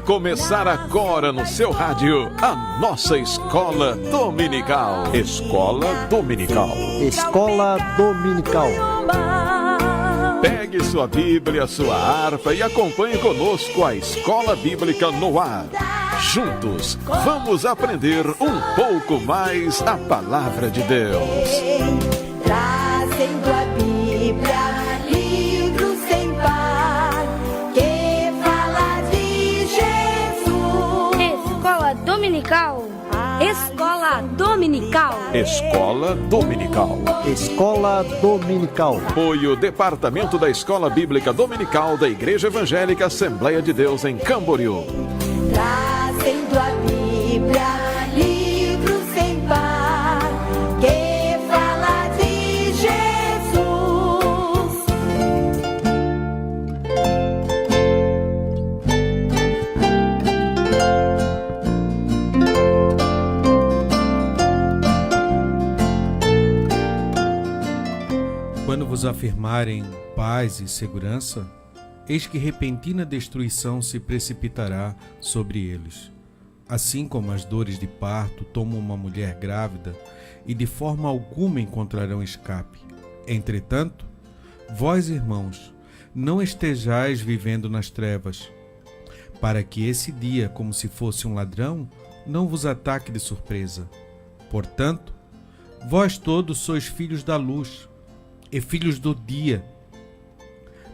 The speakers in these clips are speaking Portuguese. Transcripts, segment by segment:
começar agora no seu rádio a nossa Escola Dominical. Escola Dominical. Escola Dominical. Pegue sua Bíblia, sua harpa e acompanhe conosco a Escola Bíblica no ar. Juntos, vamos aprender um pouco mais a Palavra de Deus. Trazendo a Bíblia, livro sem par, que fala de Jesus. Escola Dominical. Escola Dominical. Escola Dominical. Escola Dominical. Apoio Departamento da Escola Bíblica Dominical da Igreja Evangélica Assembleia de Deus em Camboriú. Trazendo a Bíblia, livro sem par, que fala de Jesus. Quando vos afirmarem paz e segurança, eis que repentina destruição se precipitará sobre eles. Assim como as dores de parto tomam uma mulher grávida e de forma alguma encontrarão escape. Entretanto, vós, irmãos, não estejais vivendo nas trevas, para que esse dia, como se fosse um ladrão, não vos ataque de surpresa. Portanto, vós todos sois filhos da luz e filhos do dia.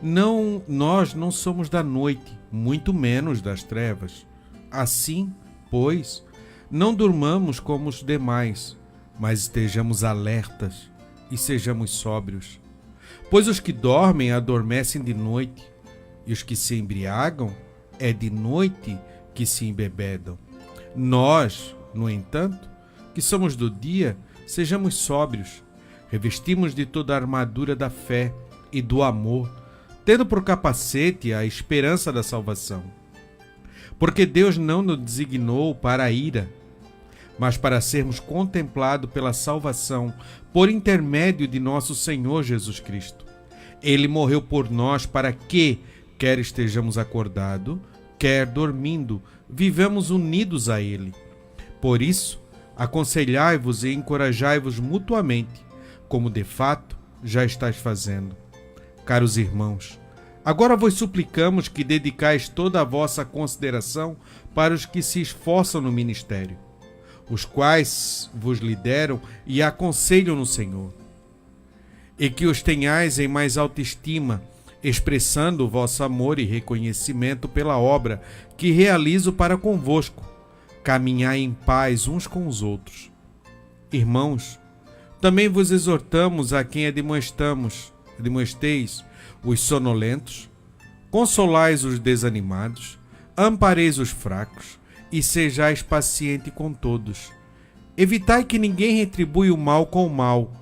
Nós não somos da noite, muito menos das trevas. Assim, pois, não durmamos como os demais, mas estejamos alertas e sejamos sóbrios. Pois os que dormem adormecem de noite, e os que se embriagam é de noite que se embebedam. Nós, no entanto, que somos do dia, sejamos sóbrios, revestimos de toda a armadura da fé e do amor, tendo por capacete a esperança da salvação. Porque Deus não nos designou para a ira, mas para sermos contemplados pela salvação por intermédio de nosso Senhor Jesus Cristo. Ele morreu por nós para que, quer estejamos acordados, quer dormindo, vivamos unidos a Ele. Por isso, aconselhai-vos e encorajai-vos mutuamente, como de fato já estáis fazendo. Caros irmãos, agora vos suplicamos que dedicais toda a vossa consideração para os que se esforçam no ministério, os quais vos lideram e aconselham no Senhor, e que os tenhais em mais alta estima, expressando o vosso amor e reconhecimento pela obra que realizo para convosco. Caminhai em paz uns com os outros. Irmãos, também vos exortamos a quem admoesteis os sonolentos, consolais os desanimados, ampareis os fracos e sejais paciente com todos. Evitai que ninguém retribui o mal com o mal,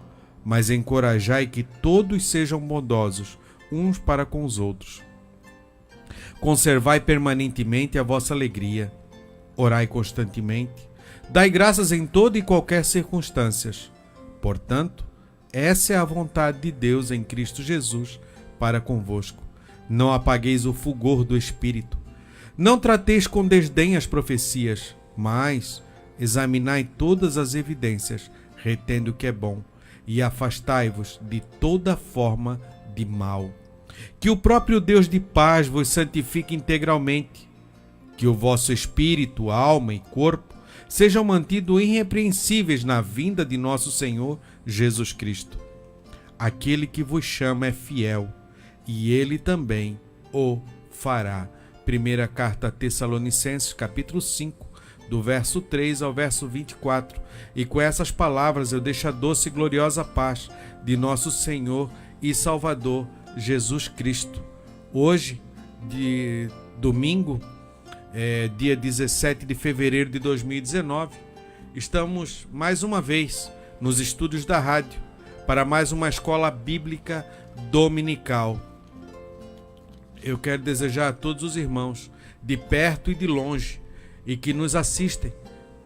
mas encorajai que todos sejam bondosos uns para com os outros. Conservai permanentemente a vossa alegria, orai constantemente, dai graças em toda e qualquer circunstâncias. Portanto, essa é a vontade de Deus em Cristo Jesus para convosco. Não apagueis o fulgor do Espírito. Não trateis com desdém as profecias, mas examinai todas as evidências, retendo o que é bom, e afastai-vos de toda forma de mal. Que o próprio Deus de paz vos santifique integralmente. Que o vosso espírito, alma e corpo sejam mantidos irrepreensíveis na vinda de nosso Senhor Jesus Cristo. Aquele que vos chama é fiel, e Ele também o fará. Primeira carta a Tessalonicenses, capítulo 5, do verso 3 ao verso 24. E com essas palavras eu deixo a doce e gloriosa paz de nosso Senhor e Salvador Jesus Cristo. Hoje, de domingo, dia 17 de fevereiro de 2019, estamos mais uma vez nos estúdios da rádio para mais uma escola bíblica dominical. Eu quero desejar a todos os irmãos, de perto e de longe, e que nos assistem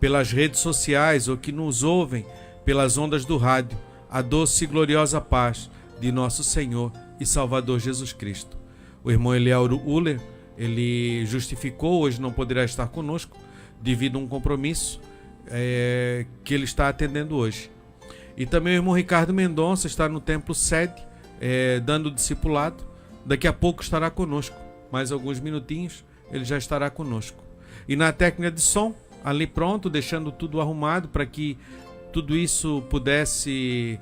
pelas redes sociais ou que nos ouvem pelas ondas do rádio, a doce e gloriosa paz de nosso Senhor e Salvador Jesus Cristo. O irmão Eliauro Uller ele justificou, hoje não poderá estar conosco, devido a um compromisso que ele está atendendo hoje. E também o irmão Ricardo Mendonça está no templo sede, dando discipulado. Daqui a pouco estará conosco, mais alguns minutinhos ele já estará conosco. E na técnica de som, ali pronto, deixando tudo arrumado para que tudo isso pudesse,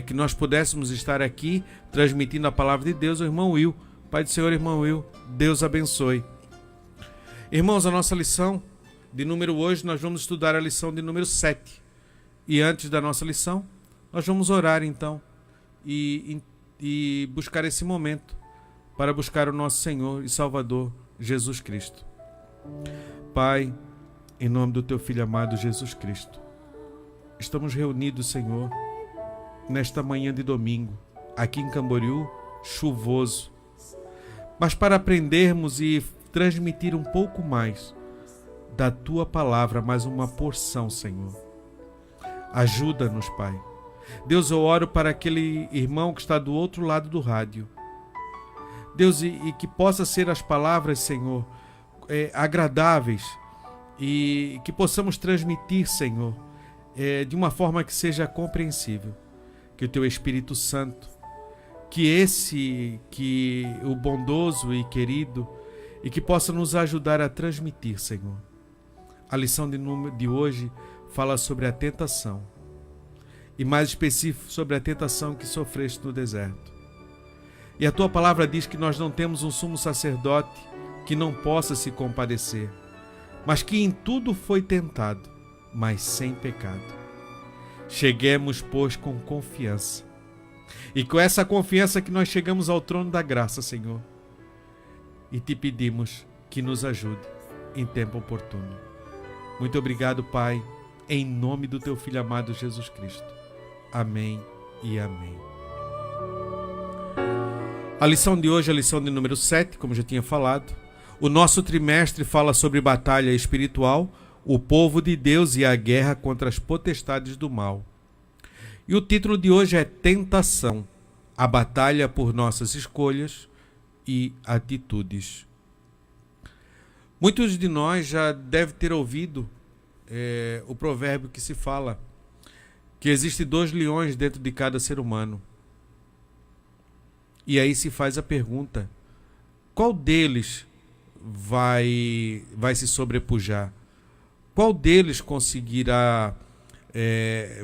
que nós pudéssemos estar aqui transmitindo a palavra de Deus, o irmão Will. Pai do Senhor, irmão Will, Deus abençoe. Irmãos, a nossa lição de número hoje, nós vamos estudar a lição de número 7. E antes da nossa lição, nós vamos orar então e buscar esse momento para buscar o nosso Senhor e Salvador Jesus Cristo. Pai, em nome do teu Filho amado Jesus Cristo, estamos reunidos, Senhor, nesta manhã de domingo, aqui em Camboriú, chuvoso, mas para aprendermos e transmitir um pouco mais da tua palavra, mais uma porção, Senhor. Ajuda-nos, Pai. Deus, eu oro para aquele irmão que está do outro lado do rádio. Deus, e que possa ser as palavras, Senhor, agradáveis, e que possamos transmitir, Senhor, de uma forma que seja compreensível. Que o teu Espírito Santo, que o bondoso e querido, e que possa nos ajudar a transmitir, Senhor. A lição de hoje fala sobre a tentação, e mais específico sobre a tentação que sofreste no deserto. E a tua palavra diz que nós não temos um sumo sacerdote que não possa se compadecer, mas que em tudo foi tentado, mas sem pecado. Cheguemos, pois, com confiança, e com essa confiança que nós chegamos ao trono da graça, Senhor, e te pedimos que nos ajude em tempo oportuno. Muito obrigado, Pai, em nome do teu Filho amado Jesus Cristo. Amém e amém. A lição de hoje é a lição de número 7, como já tinha falado. O nosso trimestre fala sobre batalha espiritual, o povo de Deus e a guerra contra as potestades do mal. E o título de hoje é Tentação, a batalha por nossas escolhas e atitudes. Muitos de nós já devem ter ouvido o provérbio que se fala que existe 2 leões dentro de cada ser humano. E aí se faz a pergunta: qual deles vai se sobrepujar? Qual deles conseguirá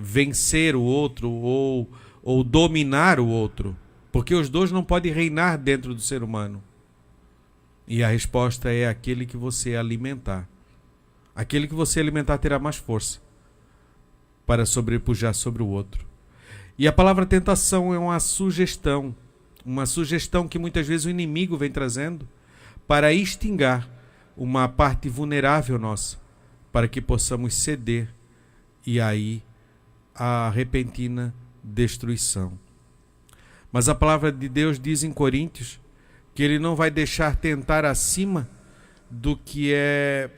vencer o outro ou dominar o outro? Porque os 2 não podem reinar dentro do ser humano. E a resposta é aquele que você alimentar. Aquele que você alimentar terá mais força para sobrepujar sobre o outro. E a palavra tentação é uma sugestão que muitas vezes o inimigo vem trazendo para extinguir uma parte vulnerável nossa, para que possamos ceder e aí a repentina destruição. Mas a palavra de Deus diz em Coríntios que ele não vai deixar tentar acima do que é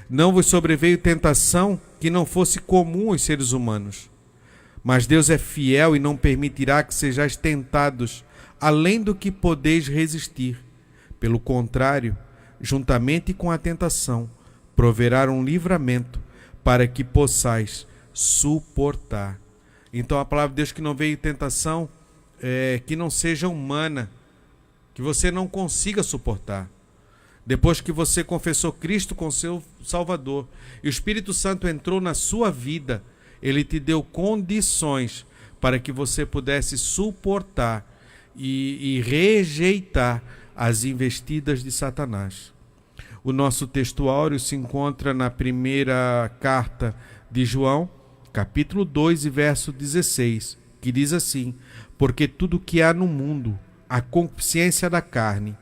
não vos sobreveio tentação que não fosse comum aos seres humanos. Mas Deus é fiel e não permitirá que sejais tentados além do que podeis resistir. Pelo contrário, juntamente com a tentação, proverá um livramento para que possais suportar. Então a palavra de Deus que não veio tentação que não seja humana, que você não consiga suportar. Depois que você confessou Cristo como seu Salvador e o Espírito Santo entrou na sua vida, ele te deu condições para que você pudesse suportar e rejeitar as investidas de Satanás. O nosso texto áureo se encontra na primeira carta de João, capítulo 2 e verso 16, que diz assim: porque tudo que há no mundo, a concupiscência da carne,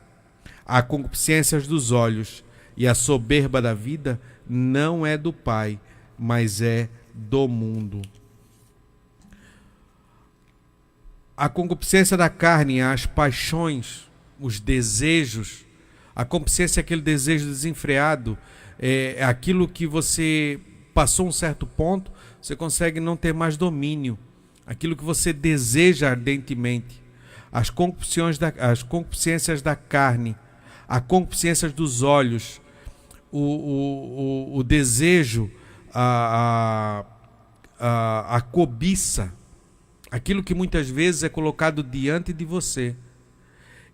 a concupiscência dos olhos e a soberba da vida, não é do Pai, mas é do mundo. A concupiscência da carne, as paixões, os desejos, a concupiscência é aquele desejo desenfreado, é aquilo que você passou um certo ponto, você consegue não ter mais domínio, aquilo que você deseja ardentemente. as concupiscências da carne, as concupiscências dos olhos, o desejo, a cobiça, aquilo que muitas vezes é colocado diante de você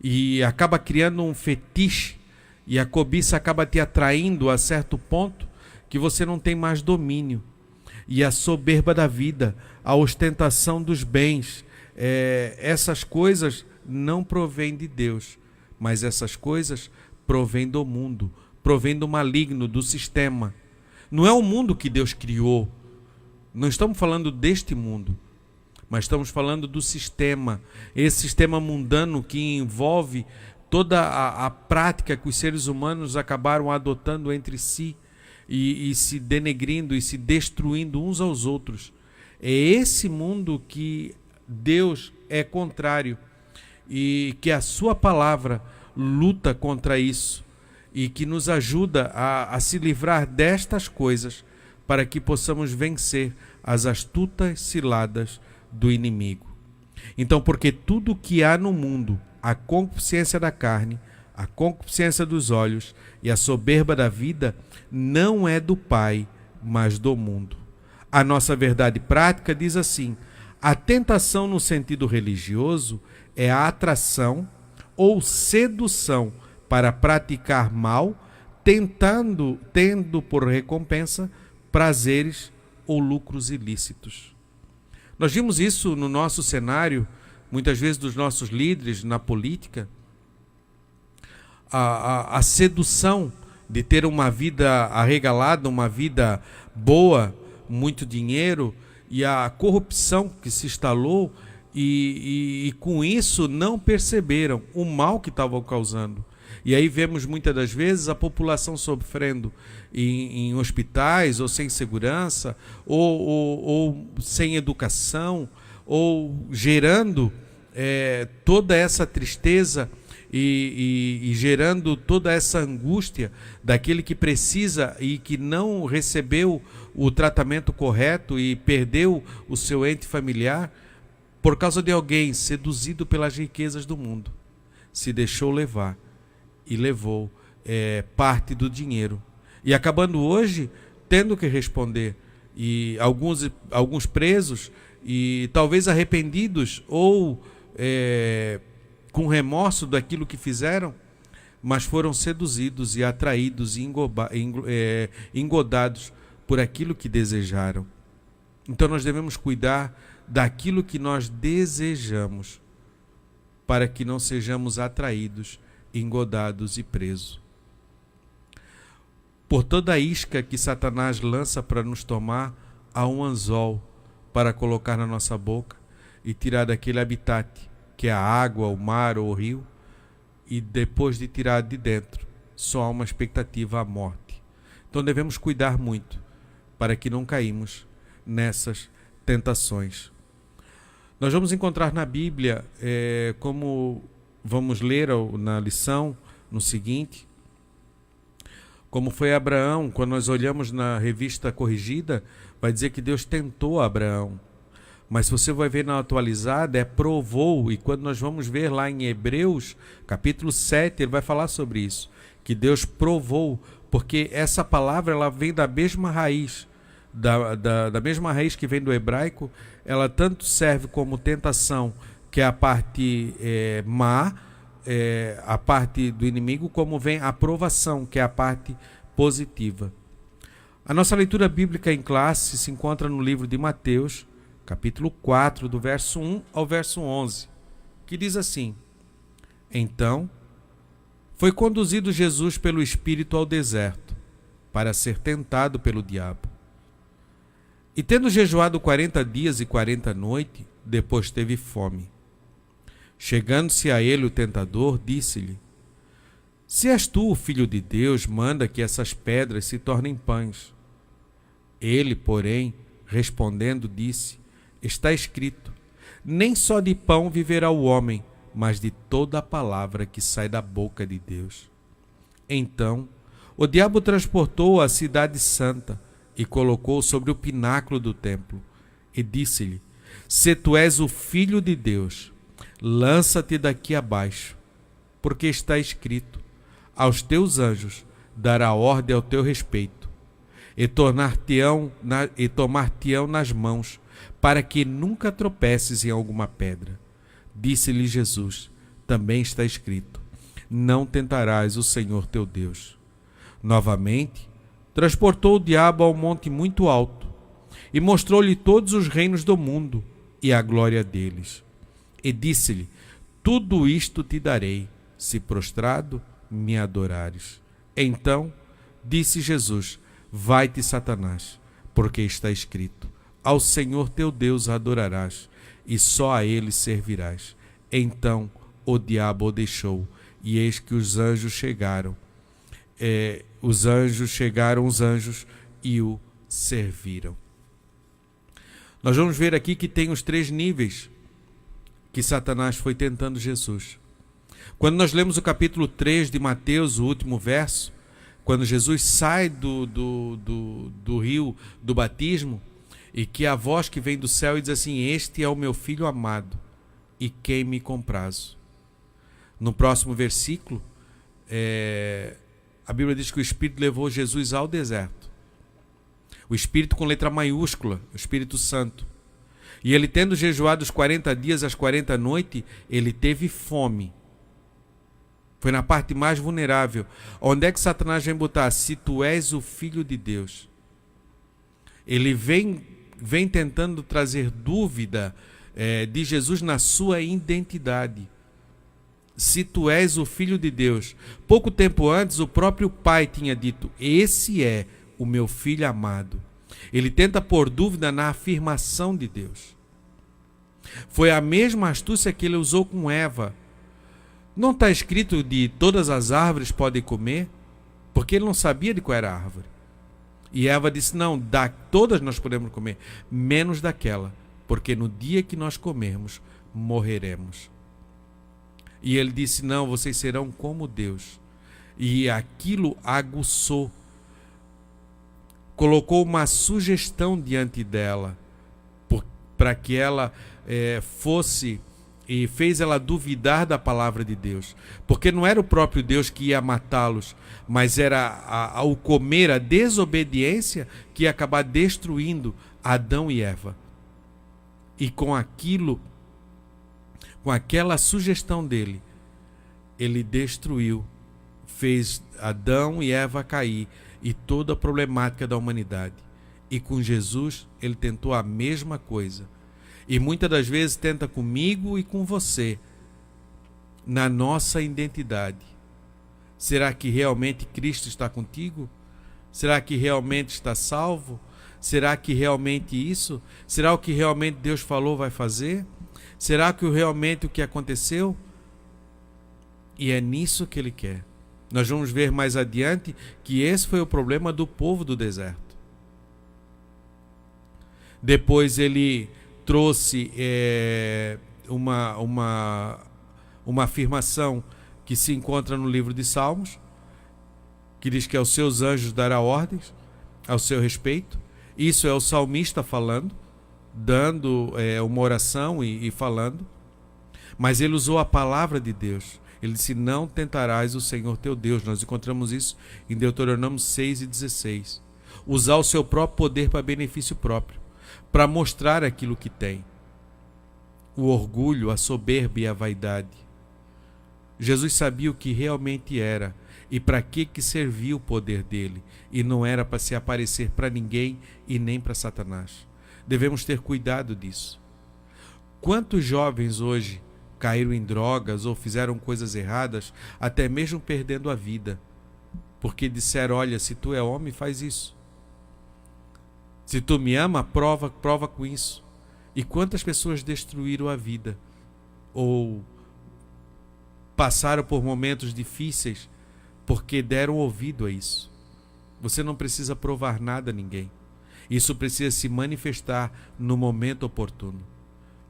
e acaba criando um fetiche, e a cobiça acaba te atraindo a certo ponto que você não tem mais domínio. E a soberba da vida, a ostentação dos bens, essas coisas não provêm de Deus, mas essas coisas provêm do mundo, provêm do maligno, do sistema. Não é o mundo que Deus criou, não estamos falando deste mundo, mas estamos falando do sistema, esse sistema mundano que envolve toda a prática que os seres humanos acabaram adotando entre si e se denegrindo e se destruindo uns aos outros. É esse mundo que Deus é contrário e que a sua palavra luta contra isso e que nos ajuda a se livrar destas coisas para que possamos vencer as astutas ciladas do inimigo. Então, porque tudo que há no mundo, a concupiscência da carne, a concupiscência dos olhos e a soberba da vida, não é do Pai, mas do mundo. A nossa verdade prática diz assim: a tentação no sentido religioso é a atração ou sedução para praticar mal, tendo por recompensa prazeres ou lucros ilícitos. Nós vimos isso no nosso cenário, muitas vezes dos nossos líderes na política, a sedução de ter uma vida arregalada, uma vida boa, muito dinheiro, e a corrupção que se instalou, e com isso não perceberam o mal que estavam causando. E aí vemos muitas das vezes a população sofrendo em hospitais, ou sem segurança, ou sem educação, ou gerando toda essa tristeza e gerando toda essa angústia daquele que precisa e que não recebeu o tratamento correto e perdeu o seu ente familiar por causa de alguém seduzido pelas riquezas do mundo. Se deixou levar e levou parte do dinheiro. E acabando hoje tendo que responder. E alguns presos e talvez arrependidos ou com remorso daquilo que fizeram, mas foram seduzidos e atraídos e engodados por aquilo que desejaram. Então nós devemos cuidar daquilo que nós desejamos, para que não sejamos atraídos, engodados e presos. Por toda a isca que Satanás lança para nos tomar, há um anzol para colocar na nossa boca e tirar daquele habitat, que é a água, o mar ou o rio, e depois de tirar de dentro, só há uma expectativa, a morte. Então devemos cuidar muito para que não caímos nessas tentações. Nós vamos encontrar na Bíblia, como vamos ler na lição, no seguinte, como foi Abraão. Quando nós olhamos na revista corrigida, vai dizer que Deus tentou Abraão. Mas se você vai ver na atualizada, provou. E quando nós vamos ver lá em Hebreus, capítulo 7, ele vai falar sobre isso. Que Deus provou, porque essa palavra ela vem da mesma raiz, da mesma raiz que vem do hebraico. Ela tanto serve como tentação, que é a parte má, a parte do inimigo, como vem a aprovação, que é a parte positiva. A nossa leitura bíblica em classe se encontra no livro de Mateus, capítulo 4, do verso 1 ao verso 11, que diz assim: Então foi conduzido Jesus pelo Espírito ao deserto, para ser tentado pelo diabo. E tendo jejuado 40 dias e 40 noites, depois teve fome. Chegando-se a ele o tentador, disse-lhe: Se és tu o Filho de Deus, manda que essas pedras se tornem pães. Ele, porém, respondendo, disse: Está escrito: Nem só de pão viverá o homem, mas de toda a palavra que sai da boca de Deus. Então, o diabo transportou-o à cidade santa e colocou-o sobre o pináculo do templo e disse-lhe: Se tu és o Filho de Deus, lança-te daqui abaixo, porque está escrito: aos teus anjos dará ordem ao teu respeito, e tomar-te-ão nas mãos, para que nunca tropeces em alguma pedra. Disse-lhe Jesus: também está escrito: não tentarás o Senhor teu Deus. Novamente, transportou o diabo ao monte muito alto, e mostrou-lhe todos os reinos do mundo e a glória deles. E disse-lhe: tudo isto te darei, se prostrado me adorares. Então disse Jesus: vai-te, Satanás, porque está escrito: ao Senhor teu Deus adorarás, e só a ele servirás. Então o diabo o deixou, e eis que os anjos chegaram e o serviram. Nós vamos ver aqui que tem os 3 níveis que Satanás foi tentando Jesus. Quando nós lemos o capítulo 3 de Mateus, o último verso, quando Jesus sai do rio do batismo, e que a voz que vem do céu e diz assim: este é o meu filho amado, e quem me comprazo. No próximo versículo, a Bíblia diz que o Espírito levou Jesus ao deserto. O Espírito com letra maiúscula, o Espírito Santo. E ele, tendo jejuado os 40 dias, as 40 noites, ele teve fome. Foi na parte mais vulnerável. Onde é que Satanás vem botar? Se tu és o Filho de Deus. Ele vem tentando trazer dúvida de Jesus na sua identidade. Se tu és o Filho de Deus. Pouco tempo antes, o próprio Pai tinha dito: esse é o meu Filho amado. Ele tenta pôr dúvida na afirmação de Deus. Foi a mesma astúcia que ele usou com Eva. Não está escrito de todas as árvores podem comer? Porque ele não sabia de qual era a árvore. E Eva disse: não, todas nós podemos comer, menos daquela, porque no dia que nós comermos, morreremos. E ele disse: não, vocês serão como Deus. E aquilo aguçou, colocou uma sugestão diante dela, para que ela fosse, e fez ela duvidar da palavra de Deus, porque não era o próprio Deus que ia matá-los, mas era ao comer, a desobediência que ia acabar destruindo Adão e Eva. E com aquela sugestão dele, ele destruiu, fez Adão e Eva cair, e toda a problemática da humanidade. E com Jesus ele tentou a mesma coisa. E muitas das vezes tenta comigo e com você, na nossa identidade. Será que realmente Cristo está contigo? Será que realmente está salvo? Será que realmente isso? Será o que realmente Deus falou vai fazer? Será que realmente o que aconteceu? E é nisso que ele quer. Nós vamos ver mais adiante que esse foi o problema do povo do deserto. Depois ele trouxe uma afirmação que se encontra no livro de Salmos, que diz que aos seus anjos dará ordens ao seu respeito. Isso é o salmista falando, dando uma oração e falando. Mas ele usou a palavra de Deus. Ele disse: não tentarás o Senhor teu Deus. Nós encontramos isso em Deuteronômio 6:16. Usar o seu próprio poder para benefício próprio, para mostrar aquilo que tem. O orgulho, a soberba e a vaidade. Jesus sabia o que realmente era e para que servia o poder dele. E não era para se aparecer para ninguém e nem para Satanás. Devemos ter cuidado disso. Quantos jovens hoje caíram em drogas ou fizeram coisas erradas, até mesmo perdendo a vida, porque disseram: olha, se tu é homem, faz isso. Se tu me ama, prova com isso. E quantas pessoas destruíram a vida ou passaram por momentos difíceis porque deram ouvido a isso. Você não precisa provar nada a ninguém. Isso precisa se manifestar no momento oportuno.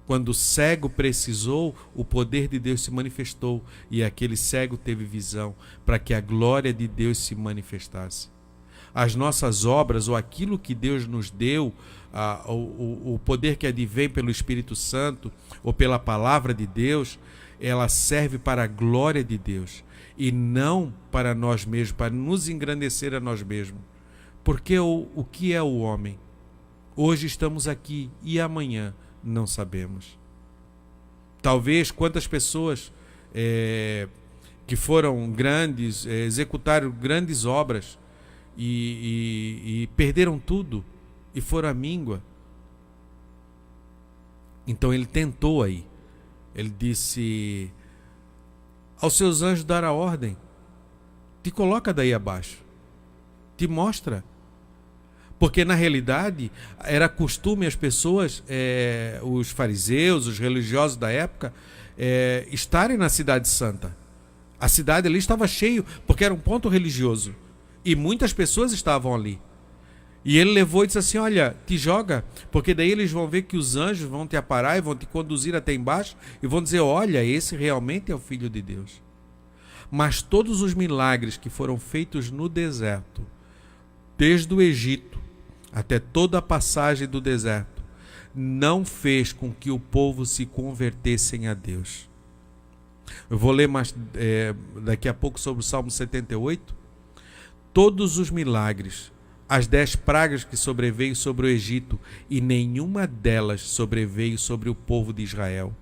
Quando o cego precisou, o poder de Deus se manifestou e aquele cego teve visão para que a glória de Deus se manifestasse. as nossas obras ou aquilo que Deus nos deu, o poder que advém pelo Espírito Santo ou pela palavra de Deus, ela serve para a glória de Deus e não para nós mesmos, para nos engrandecer a nós mesmos. Porque o que é o homem? Hoje estamos aqui e amanhã não sabemos. Talvez quantas pessoas que foram grandes, executaram grandes obras e perderam tudo e foram à míngua. Então ele tentou aí. Ele disse aos seus anjos dar a ordem: te coloca daí abaixo, te mostra. Porque na realidade era costume as pessoas, os fariseus, os religiosos da época, estarem na cidade santa. A cidade ali estava cheia, porque era um ponto religioso. E muitas pessoas estavam ali. E ele levou e disse assim: olha, te joga, porque daí eles vão ver que os anjos vão te aparar e vão te conduzir até embaixo e vão dizer: olha, esse realmente é o Filho de Deus. Mas todos os milagres que foram feitos no deserto, desde o Egito até toda a passagem do deserto, não fez com que o povo se convertessem a Deus. Eu vou ler mais daqui a pouco sobre o Salmo 78. Todos os milagres, as 10 pragas que sobreveio sobre o Egito, e nenhuma delas sobreveio sobre o povo de Israel.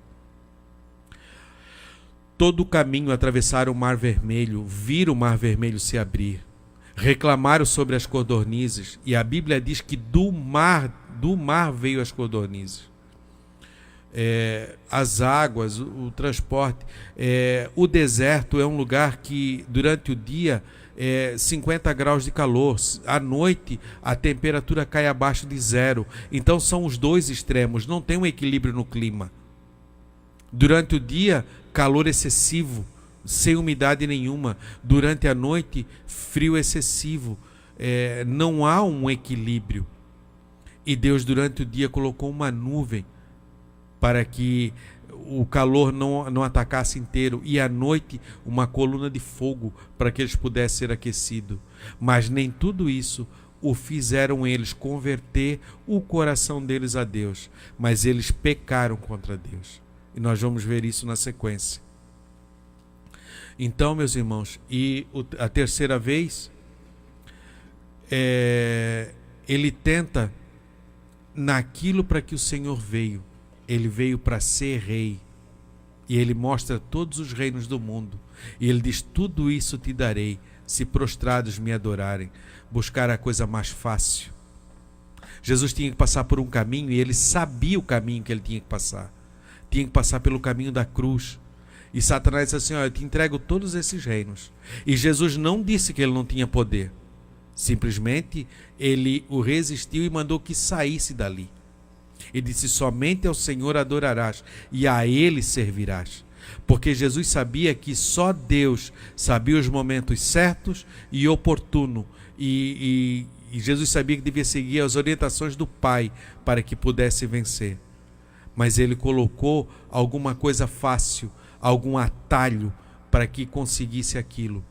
Todo o caminho atravessaram o Mar Vermelho, viram o Mar Vermelho se abrir. Reclamaram sobre as codornizes, e a Bíblia diz que do mar veio as codornizes. As águas, o transporte. O deserto é um lugar que durante o dia 50 graus de calor, à noite a temperatura cai abaixo de 0. Então são os dois extremos, não tem um equilíbrio no clima. Durante o dia, calor excessivo, sem umidade nenhuma. Durante a noite, frio excessivo. Não há um equilíbrio. E Deus durante o dia colocou uma nuvem para que o calor não atacasse inteiro, e à noite uma coluna de fogo para que eles pudessem ser aquecidos. Mas nem tudo isso o fizeram eles converter o coração deles a Deus, mas eles pecaram contra Deus. E nós vamos ver isso na sequência. Então, meus irmãos, e a terceira vez, ele tenta naquilo para que o Senhor veio. Ele veio para ser rei. E ele mostra todos os reinos do mundo. E ele diz: tudo isso te darei, se prostrados me adorarem. Buscar a coisa mais fácil. Jesus tinha que passar por um caminho, e ele sabia o caminho que ele tinha que passar. Tinha que passar pelo caminho da cruz. E Satanás disse assim: eu te entrego todos esses reinos. E Jesus não disse que ele não tinha poder. Simplesmente ele o resistiu e mandou que saísse dali. E disse: somente ao Senhor adorarás e a Ele servirás. Porque Jesus sabia que só Deus sabia os momentos certos e oportunos. E Jesus sabia que devia seguir as orientações do Pai para que pudesse vencer. Mas ele colocou alguma coisa fácil, algum atalho para que conseguisse aquilo.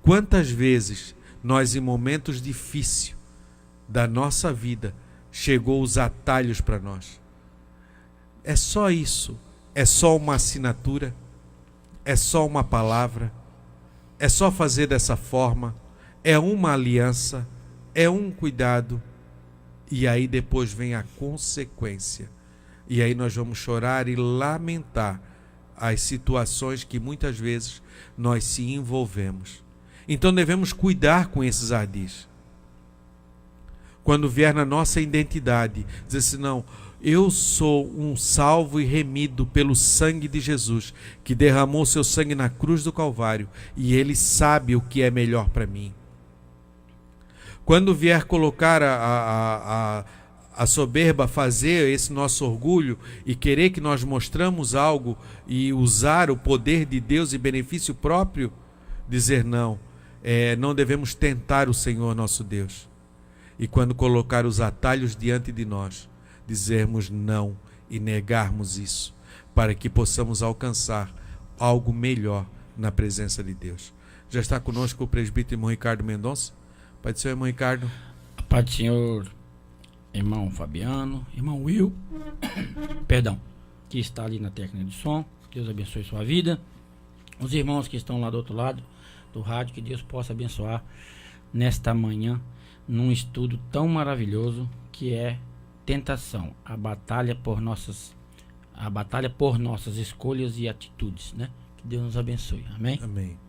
Quantas vezes nós, em momentos difíceis da nossa vida, chegou os atalhos para nós? É só isso, é só uma assinatura, é só uma palavra, é só fazer dessa forma, é uma aliança, é um cuidado, e aí depois vem a consequência. E aí nós vamos chorar e lamentar as situações que muitas vezes nós se envolvemos. Então devemos cuidar com esses ardis. Quando vier na nossa identidade, dizer assim: não, eu sou um salvo e remido pelo sangue de Jesus, que derramou seu sangue na cruz do Calvário, e Ele sabe o que é melhor para mim. Quando vier colocar a soberba, fazer esse nosso orgulho e querer que nós mostramos algo e usar o poder de Deus em benefício próprio, dizer não, não devemos tentar o Senhor nosso Deus. E quando colocar os atalhos diante de nós, dizermos não e negarmos isso, para que possamos alcançar algo melhor na presença de Deus. Já está conosco o presbítero irmão Ricardo Mendonça Pai do Senhor, irmão Ricardo. A paz do Senhor, irmão Fabiano, irmão Will, perdão, que está ali na técnica de som. Deus abençoe sua vida. Os irmãos que estão lá do outro lado do rádio, que Deus possa abençoar nesta manhã, num estudo tão maravilhoso que é tentação, a batalha por nossas escolhas e atitudes, né? Que Deus nos abençoe. Amém? Amém.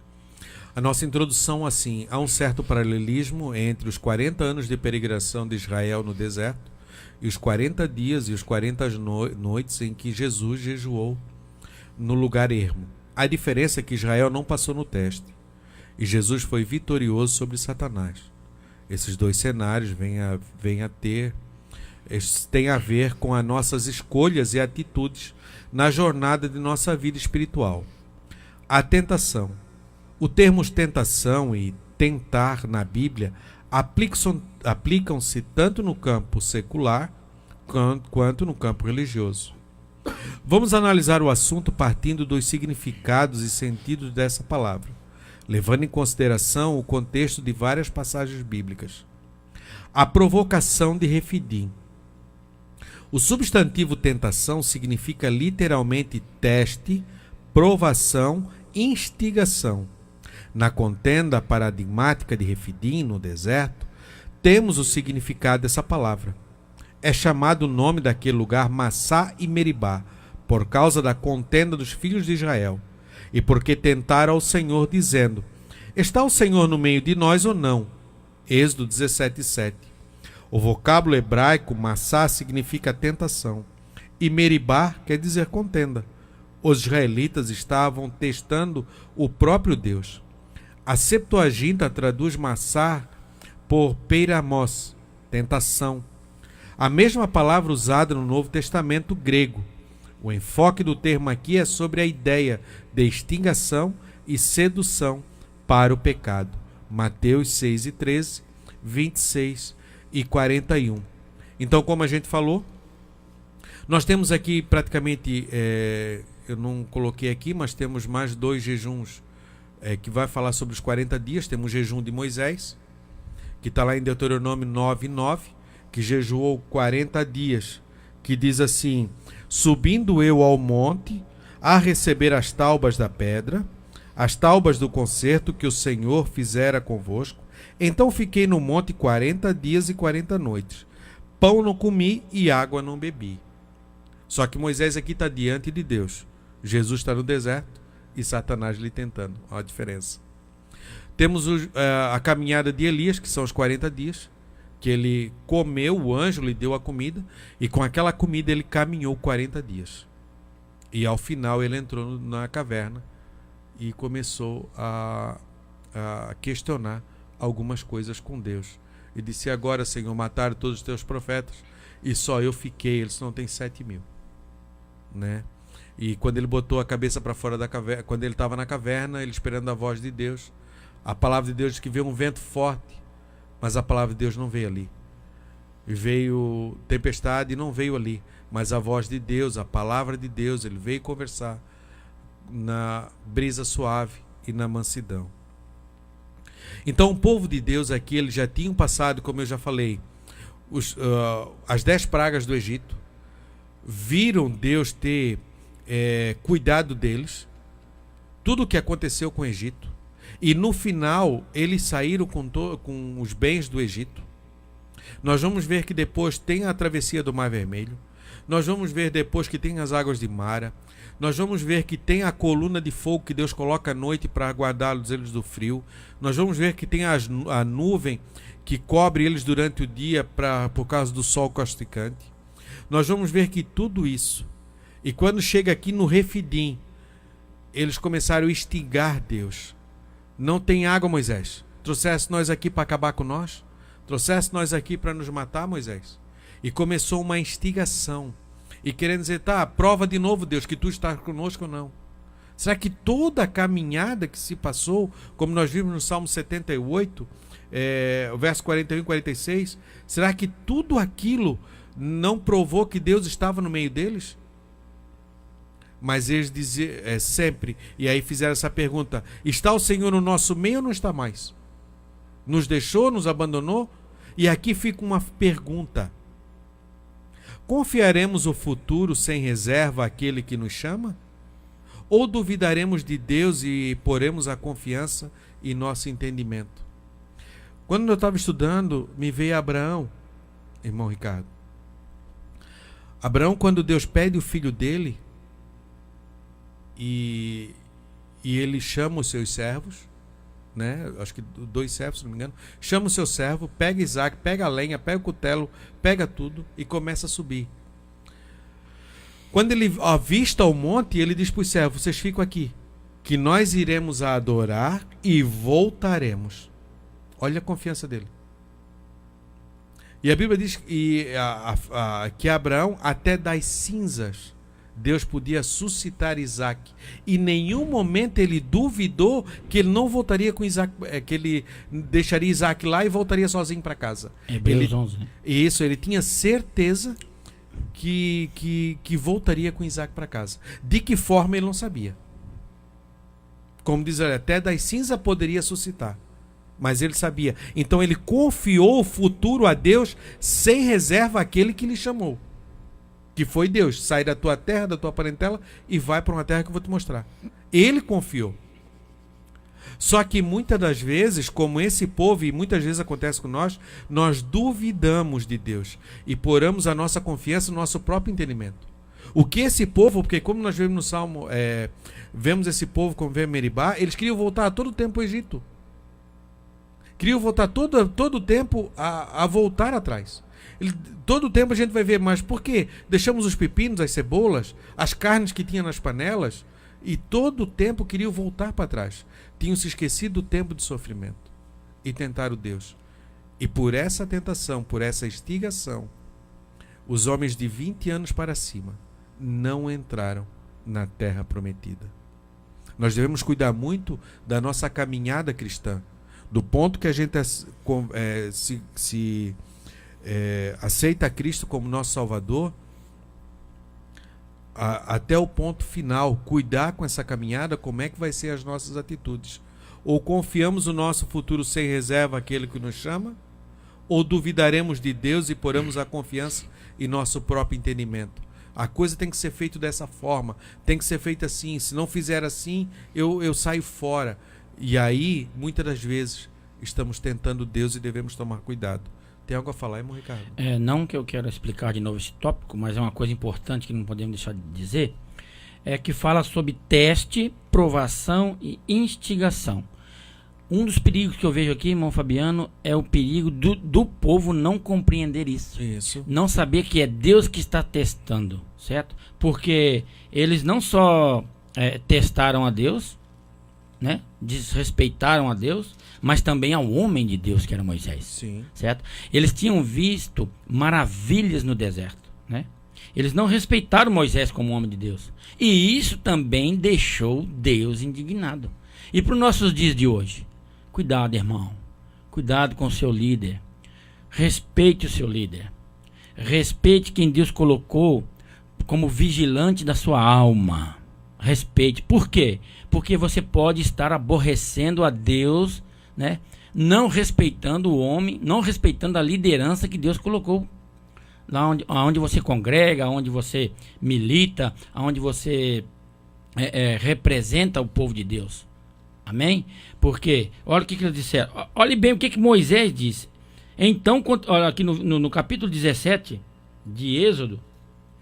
A nossa introdução, assim, há um certo paralelismo entre os 40 anos de peregrinação de Israel no deserto e os 40 dias e os 40 noites em que Jesus jejuou no lugar ermo. A diferença é que Israel não passou no teste e Jesus foi vitorioso sobre Satanás. Esses dois cenários têm a ver com as nossas escolhas e atitudes na jornada de nossa vida espiritual. A tentação. Os termos tentação e tentar na Bíblia aplicam-se tanto no campo secular quanto no campo religioso. Vamos analisar o assunto partindo dos significados e sentidos dessa palavra, levando em consideração o contexto de várias passagens bíblicas. A provocação de Refidim. O substantivo tentação significa literalmente teste, provação, instigação. Na contenda paradigmática de Refidim, no deserto, temos o significado dessa palavra. É chamado o nome daquele lugar Massá e Meribá, por causa da contenda dos filhos de Israel, e porque tentaram ao Senhor, dizendo: está o Senhor no meio de nós ou não? Êxodo 17:7. O vocábulo hebraico Massá significa tentação, e Meribá quer dizer contenda. Os israelitas estavam testando o próprio Deus. A Septuaginta traduz Massá por Peiramos, tentação. A mesma palavra usada no Novo Testamento grego. O enfoque do termo aqui é sobre a ideia de instigação e sedução para o pecado. Mateus 6:13, 26 e 41. Então, como a gente falou, nós temos aqui praticamente, eu não coloquei aqui, mas temos mais 2 jejuns que vai falar sobre os 40 dias. Temos o jejum de Moisés, que está lá em Deuteronômio 9:9, que jejuou 40 dias, que diz assim: subindo eu ao monte a receber as taubas da pedra, as taubas do concerto que o Senhor fizera convosco, então fiquei no monte 40 dias e 40 noites, pão não comi e água não bebi. Só que Moisés aqui está diante de Deus, Jesus está no deserto e Satanás lhe tentando. Olha a diferença. Temos a caminhada de Elias, que são os 40 dias, que ele comeu, o anjo lhe deu a comida, e com aquela comida ele caminhou 40 dias. E ao final ele entrou na caverna e começou a questionar algumas coisas com Deus. E disse: agora, Senhor, mataram todos os teus profetas e só eu fiquei. Eles não têm 7.000, né? E quando ele botou a cabeça para fora da caverna, quando ele estava na caverna, ele esperando a voz de Deus, a palavra de Deus diz que veio um vento forte, mas a palavra de Deus não veio ali. Veio tempestade e não veio ali, mas a voz de Deus, a palavra de Deus, ele veio conversar na brisa suave e na mansidão. Então o povo de Deus aqui, eles já tinham passado, como eu já falei, as 10 pragas do Egito, viram Deus ter cuidado deles, tudo o que aconteceu com o Egito, e no final eles saíram com os bens do Egito. Nós vamos ver que depois tem a travessia do Mar Vermelho, nós vamos ver depois que tem as águas de Mara, nós vamos ver que tem a coluna de fogo que Deus coloca à noite para guardá-los eles do frio, nós vamos ver que tem a nuvem que cobre eles durante o dia por causa do sol causticante. Nós vamos ver que tudo isso, e quando chega aqui no Refidim, eles começaram a instigar Deus. Não tem água, Moisés? Trouxesse nós aqui para acabar com nós? Trouxesse nós aqui para nos matar, Moisés? E começou uma instigação. E querendo dizer, tá, prova de novo, Deus, que tu estás conosco ou não. Será que toda a caminhada que se passou, como nós vimos no Salmo 78, o verso 41 e 46, será que tudo aquilo não provou que Deus estava no meio deles? Mas eles diziam sempre, e aí fizeram essa pergunta: está o Senhor no nosso meio ou não está mais? Nos deixou, nos abandonou? E aqui fica uma pergunta. Confiaremos o futuro sem reserva àquele que nos chama? Ou duvidaremos de Deus e poremos a confiança em nosso entendimento? Quando eu estava estudando, me veio Abraão, irmão Ricardo. Abraão, quando Deus pede o filho dele, e ele chama os seus servos, né? Acho que 2 servos, se não me engano, chama o seu servo, pega Isaac, pega a lenha, pega o cutelo, pega tudo e começa a subir. Quando ele avista o monte, ele diz para os servos: vocês ficam aqui, que nós iremos a adorar e voltaremos. Olha a confiança dele. E a Bíblia diz que Abraão, até das cinzas, Deus podia suscitar Isaac. E em nenhum momento ele duvidou que ele não voltaria com Isaac, que ele deixaria Isaac lá e voltaria sozinho para casa. Hebreus 11, né? Isso, ele tinha certeza que voltaria com Isaac para casa. De que forma ele não sabia. Como diz, até das cinzas poderia suscitar. Mas ele sabia. Então ele confiou o futuro a Deus sem reserva àquele que lhe chamou. Que foi Deus. Sai da tua terra, da tua parentela e vai para uma terra que eu vou te mostrar. Ele confiou. Só que muitas das vezes, como esse povo, e muitas vezes acontece com nós duvidamos de Deus e poramos a nossa confiança no nosso próprio entendimento. O que esse povo, porque como nós vemos no Salmo, vemos esse povo como vê Meribá, eles queriam voltar a todo o tempo ao Egito. Queriam voltar todo o tempo a voltar atrás. Todo o tempo a gente vai ver, mas por quê? Deixamos os pepinos, as cebolas, as carnes que tinha nas panelas, e todo o tempo queriam voltar para trás. Tinham se esquecido do tempo de sofrimento e tentaram Deus. E por essa tentação, por essa instigação, os homens de 20 anos para cima não entraram na terra prometida. Nós devemos cuidar muito da nossa caminhada cristã, do ponto que a gente aceita Cristo como nosso Salvador, até o ponto final, cuidar com essa caminhada, como é que vai ser as nossas atitudes. Ou confiamos o nosso futuro sem reserva àquele que nos chama, ou duvidaremos de Deus e poremos a confiança em nosso próprio entendimento. A coisa tem que ser feita dessa forma, tem que ser feita assim. Se não fizer assim, eu saio fora. E aí, muitas das vezes, estamos tentando Deus e devemos tomar cuidado. Tem algo a falar, irmão Ricardo? Não que eu quero explicar de novo esse tópico, mas é uma coisa importante que não podemos deixar de dizer, é que fala sobre teste, provação e instigação. Um dos perigos que eu vejo aqui, irmão Fabiano, é o perigo do povo não compreender isso. Isso. Não saber que é Deus que está testando, certo? Porque eles não só testaram a Deus, né? Desrespeitaram a Deus, mas também ao homem de Deus, que era Moisés. Sim. Certo? Eles tinham visto maravilhas no deserto, né? Eles não respeitaram Moisés como homem de Deus. E isso também deixou Deus indignado. E para os nossos dias de hoje, cuidado, irmão. Cuidado com o seu líder. Respeite o seu líder. Respeite quem Deus colocou como vigilante da sua alma. Respeite. Por quê? Porque você pode estar aborrecendo a Deus, né? Não respeitando o homem, não respeitando a liderança que Deus colocou lá onde você congrega, onde você milita, onde você representa o povo de Deus. Amém? Porque, olha o que eles disseram. Olhe bem o que Moisés disse. Então, olha aqui no capítulo 17 de Êxodo,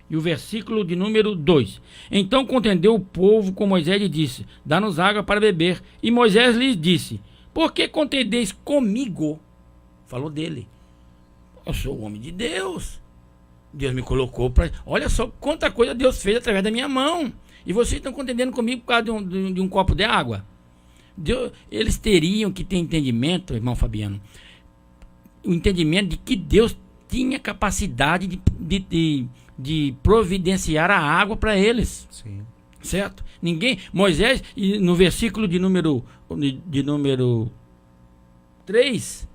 e o versículo de número 2. Então contendeu o povo com Moisés e disse: dá-nos água para beber. E Moisés lhes disse: por que contendeis comigo? Falou dele. Eu sou o homem de Deus. Deus me colocou para... Olha só quanta coisa Deus fez através da minha mão. E vocês estão contendendo comigo por causa de um copo de água? Eles teriam que ter entendimento, irmão Fabiano, o entendimento de que Deus tinha capacidade de providenciar a água para eles. Sim. Certo? Moisés, no versículo de número 3,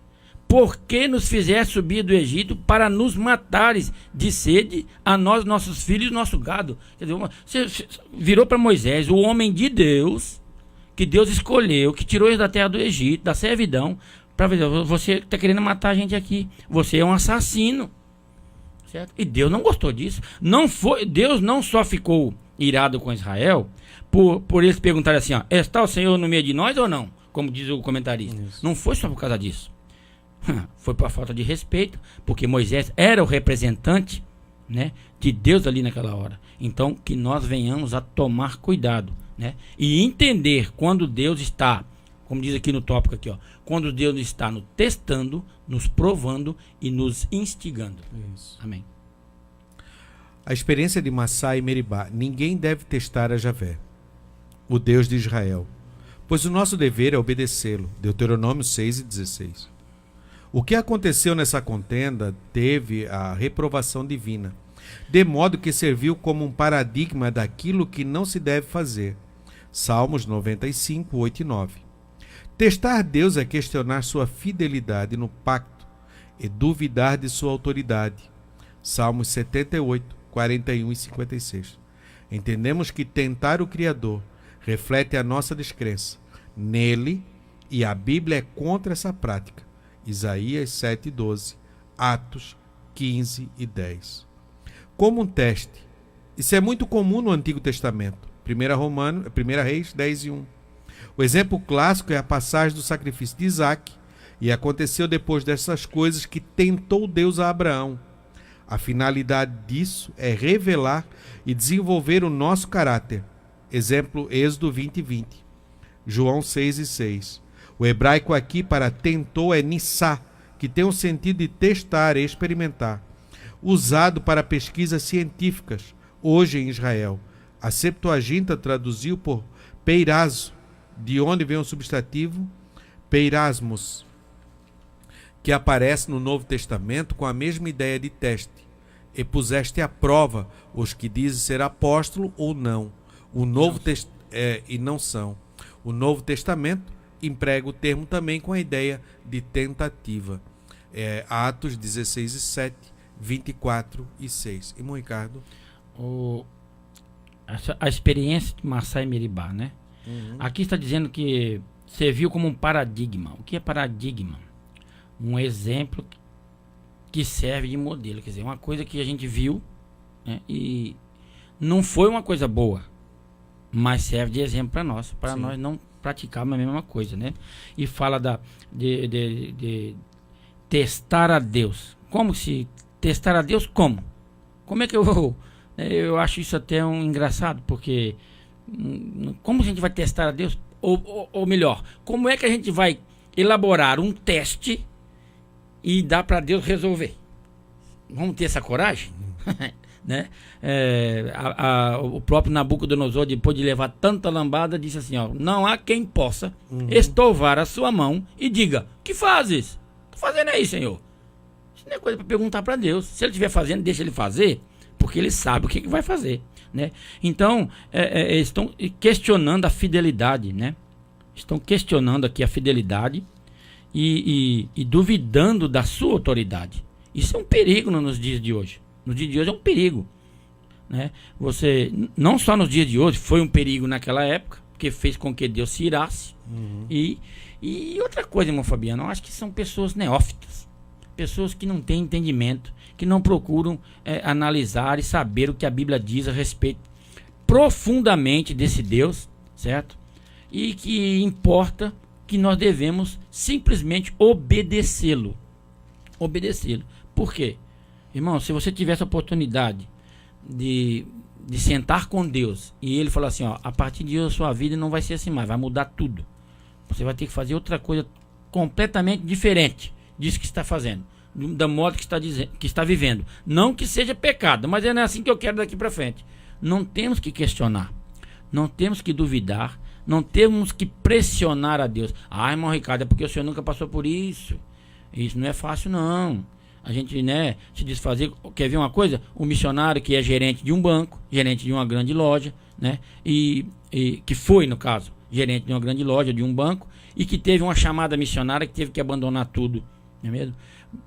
por que nos fizeste subir do Egito para nos matares de sede a nós, nossos filhos e nosso gado? Quer dizer, você virou para Moisés, o homem de Deus, que Deus escolheu, que tirou eles da terra do Egito, da servidão, Para ver, você está querendo matar a gente aqui. Você é um assassino. Certo? E Deus não gostou disso. Deus não só ficou irado com Israel por eles perguntarem assim, ó, está o Senhor no meio de nós ou não? Como diz o comentarista. Isso. Não foi só por causa disso. Foi por falta de respeito, porque Moisés era o representante, né, de Deus ali naquela hora. Então, que nós venhamos a tomar cuidado, né, e entender quando Deus está, como diz aqui no tópico aqui, ó, quando Deus está nos testando, nos provando e nos instigando. Isso. Amém. A experiência de Massá e Meribá. Ninguém deve testar a Javé, o Deus de Israel, pois o nosso dever é obedecê-lo. Deuteronômio 6:16. O que aconteceu nessa contenda teve a reprovação divina, de modo que serviu como um paradigma daquilo que não se deve fazer. Salmos 95, 8 e 9. Testar Deus é questionar sua fidelidade no pacto e duvidar de sua autoridade. Salmos 78, 41 e 56. Entendemos que tentar o Criador reflete a nossa descrença nele, e a Bíblia é contra essa prática. Isaías 7:12, Atos 15 e 10. Como um teste. Isso é muito comum no Antigo Testamento. 1 Reis 10 e 1. O exemplo clássico é a passagem do sacrifício de Isaac. E aconteceu depois dessas coisas que tentou Deus a Abraão. A finalidade disso é revelar e desenvolver o nosso caráter. Exemplo, Êxodo 20:20. João 6 e 6. O hebraico aqui para tentou é nissá, que tem o sentido de testar e experimentar. Usado para pesquisas científicas, hoje em Israel. A Septuaginta traduziu por peirazo, de onde vem o substantivo peirasmos, que aparece no Novo Testamento com a mesma ideia de teste. E puseste à prova os que dizem ser apóstolo ou não. E não são. O Novo Testamento emprega o termo também com a ideia de tentativa. Atos 16 e 7, 24 e 6. Irmão Ricardo? A experiência de Massá e Meribá, né? Uhum. Aqui está dizendo que serviu como um paradigma. O que é paradigma? Um exemplo que serve de modelo. Quer dizer, uma coisa que a gente viu, né, e não foi uma coisa boa, mas serve de exemplo para nós não praticarmos a mesma coisa, né? E fala de testar a Deus. Como se testar a Deus? Como? Como é que eu vou? Eu acho isso até engraçado, porque como a gente vai testar a Deus? Ou melhor, como é que a gente vai elaborar um teste e dar para Deus resolver? Vamos ter essa coragem? Né? O próprio Nabucodonosor, depois de levar tanta lambada, disse assim, ó, não há quem possa estouvar a sua mão e diga, que fazes? Tô fazendo aí, Senhor. Isso não é coisa para perguntar para Deus. Se ele estiver fazendo, deixa ele fazer, porque ele sabe o que vai fazer, né? Então, estão questionando a fidelidade, né? Estão questionando aqui a fidelidade e duvidando da sua autoridade. Isso é um perigo nos dias de hoje. Nos dias de hoje é um perigo, né? Você, não só nos dias de hoje, foi um perigo naquela época, porque fez com que Deus se irasse. E outra coisa, irmão Fabiano, eu acho que são pessoas neófitas, pessoas que não têm entendimento, que não procuram analisar e saber o que a Bíblia diz a respeito profundamente desse Deus, certo? E que importa que nós devemos simplesmente obedecê-lo. Obedecê-lo. Por quê? Irmão, se você tivesse a oportunidade de sentar com Deus e ele falar assim, ó, a partir de hoje a sua vida não vai ser assim mais, vai mudar tudo. Você vai ter que fazer outra coisa completamente diferente disso que está fazendo, da modo que está vivendo. Não que seja pecado, mas é assim que eu quero daqui para frente. Não temos que questionar, não temos que duvidar, não temos que pressionar a Deus. Ah, irmão Ricardo, é porque o senhor nunca passou por isso. Isso não é fácil, não. A gente, né, se desfazer. Quer ver uma coisa? Um missionário que é gerente de um banco, gerente de uma grande loja, né? E que foi, no caso, gerente de uma grande loja, de um banco, e que teve uma chamada missionária que teve que abandonar tudo, não é mesmo?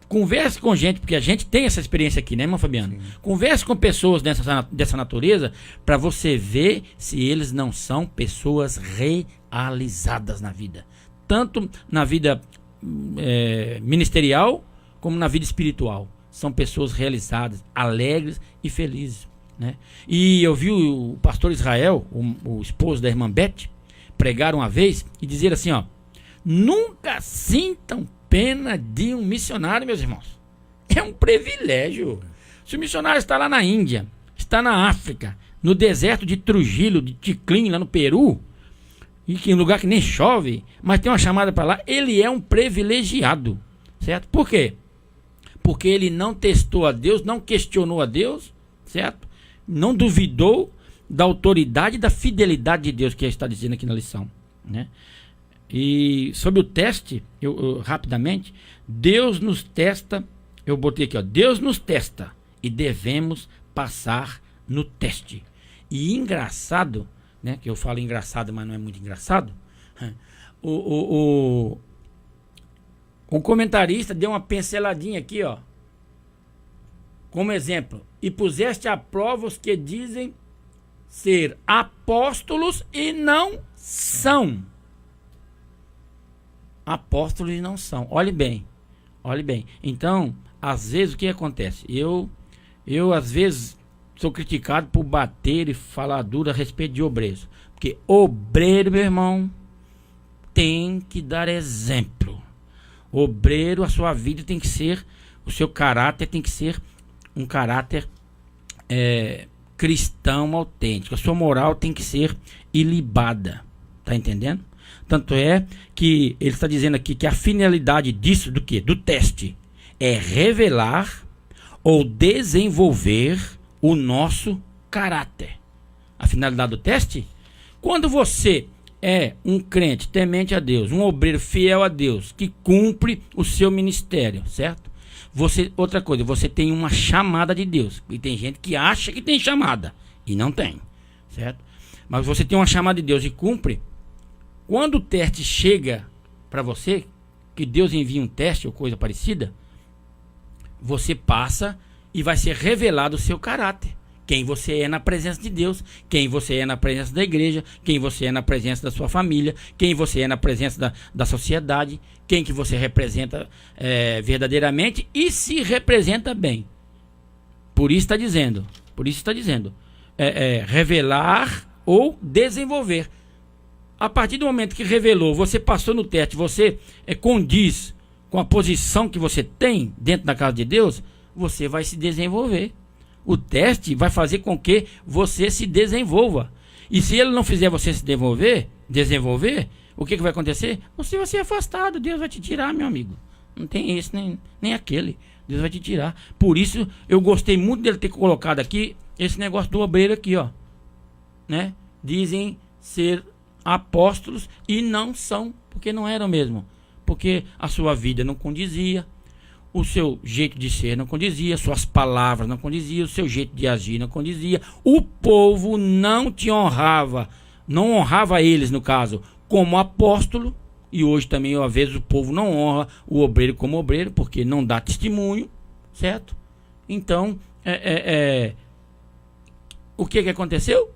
Converse com gente, porque a gente tem essa experiência aqui, né, irmão Fabiano? Sim. Converse com pessoas dessa natureza para você ver se eles não são pessoas realizadas na vida. Tanto na vida ministerial como na vida espiritual. São pessoas realizadas, alegres e felizes, né? E eu vi o pastor Israel, o esposo da irmã Beth, pregar uma vez e dizer assim, ó: nunca sintam pena de um missionário, meus irmãos. É um privilégio. Se o missionário está lá na Índia, está na África, no deserto de Trujillo, de Ticlin, lá no Peru, e que em lugar que nem chove, mas tem uma chamada para lá, ele é um privilegiado, certo? Por quê? Porque ele não testou a Deus, não questionou a Deus, certo? Não duvidou da autoridade e da fidelidade de Deus, que está dizendo aqui na lição, né? E sobre o teste, rapidamente, Deus nos testa, eu botei aqui, ó, Deus nos testa e devemos passar no teste. E engraçado, né, que eu falo engraçado, mas não é muito engraçado, o comentarista deu uma pinceladinha aqui, ó, como exemplo: e puseste à prova os que dizem ser apóstolos e não são. Apóstolos e não são. Olhe bem. Olhe bem. Então, às vezes, o que acontece? Eu às vezes, sou criticado por bater e falar duro a respeito de obreiros. Porque obreiro, meu irmão, tem que dar exemplo. Obreiro, a sua vida tem que ser, o seu caráter tem que ser um caráter cristão autêntico. A sua moral tem que ser ilibada. Tá entendendo? Tanto é que ele está dizendo aqui que a finalidade disso, do quê? Do teste, é revelar ou desenvolver o nosso caráter. A finalidade do teste? Quando você é um crente temente a Deus, um obreiro fiel a Deus, que cumpre o seu ministério, certo? Outra coisa, você tem uma chamada de Deus. E tem gente que acha que tem chamada e não tem, certo? Mas você tem uma chamada de Deus e cumpre. Quando o teste chega para você, que Deus envia um teste ou coisa parecida, você passa e vai ser revelado o seu caráter. Quem você é na presença de Deus, quem você é na presença da igreja, quem você é na presença da sua família, quem você é na presença da sociedade, quem que você representa verdadeiramente e se representa bem. Por isso está dizendo, revelar ou desenvolver. A partir do momento que revelou, você passou no teste, você condiz com a posição que você tem dentro da casa de Deus, você vai se desenvolver. O teste vai fazer com que você se desenvolva. E se ele não fizer você se desenvolver, o que vai acontecer? Você vai ser afastado, Deus vai te tirar, meu amigo. Não tem esse nem aquele. Deus vai te tirar. Por isso, eu gostei muito dele ter colocado aqui esse negócio do obreiro aqui, ó. Né? Dizem ser apóstolos e não são, porque não eram mesmo. Porque a sua vida não condizia, o seu jeito de ser não condizia, suas palavras não condiziam, o seu jeito de agir não condizia. O povo não te honrava, não honrava eles, no caso, como apóstolo. E hoje também, às vezes, o povo não honra o obreiro como obreiro, porque não dá testemunho, certo? Então, o que aconteceu?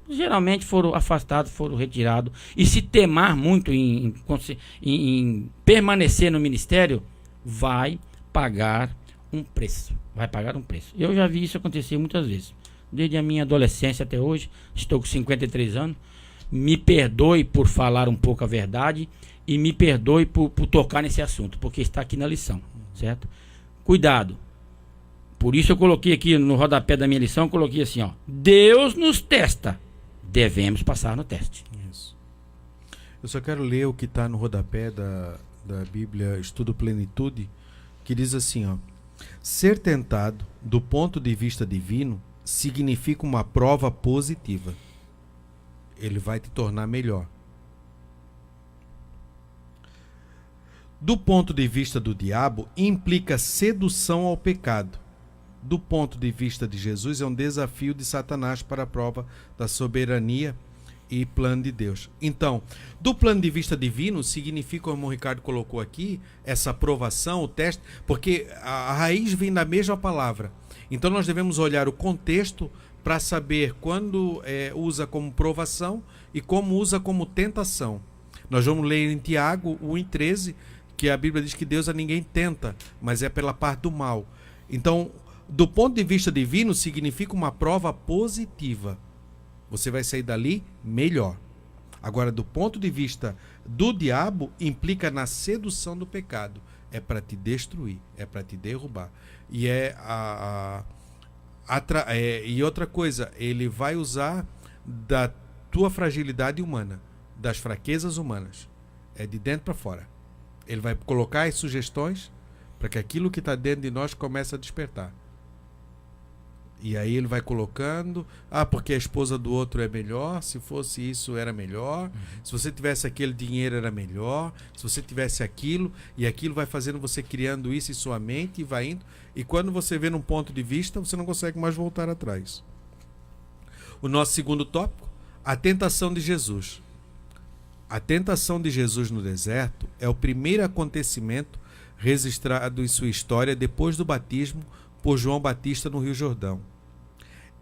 Geralmente foram afastados, foram retirados. E se temar muito em permanecer no ministério, vai pagar um preço. Vai pagar um preço. Eu já vi isso acontecer muitas vezes. Desde a minha adolescência até hoje. Estou com 53 anos. Me perdoe por falar um pouco a verdade. E me perdoe por tocar nesse assunto. Porque está aqui na lição. Certo? Cuidado. Por isso eu coloquei aqui no rodapé da minha lição. Eu coloquei assim, ó: Deus nos testa. Devemos passar no teste. Isso. Eu só quero ler o que está no rodapé da Bíblia Estudo Plenitude, que diz assim, ó: ser tentado do ponto de vista divino significa uma prova positiva. Ele vai te tornar melhor. Do ponto de vista do diabo, implica sedução ao pecado. Do ponto de vista de Jesus, é um desafio de Satanás para a prova da soberania e plano de Deus. Então, do plano de vista divino, significa, como o Ricardo colocou aqui, essa aprovação, o teste, porque a raiz vem da mesma palavra. Então, nós devemos olhar o contexto para saber quando usa como provação e como usa como tentação. Nós vamos ler em Tiago 1:13, que a Bíblia diz que Deus a ninguém tenta, mas é pela parte do mal. Então, do ponto de vista divino, significa uma prova positiva. Você vai sair dali melhor. Agora, do ponto de vista do diabo, implica na sedução do pecado. É para te destruir, é para te derrubar. E e outra coisa, ele vai usar da tua fragilidade humana, das fraquezas humanas. É de dentro para fora. Ele vai colocar as sugestões para que aquilo que está dentro de nós comece a despertar. E aí ele vai colocando, porque a esposa do outro é melhor, se fosse isso era melhor, se você tivesse aquele dinheiro era melhor, se você tivesse aquilo, e aquilo vai fazendo você criando isso em sua mente e vai indo, e quando você vê num ponto de vista, você não consegue mais voltar atrás. O nosso segundo tópico, a tentação de Jesus. A tentação de Jesus no deserto é o primeiro acontecimento registrado em sua história depois do batismo por João Batista no Rio Jordão.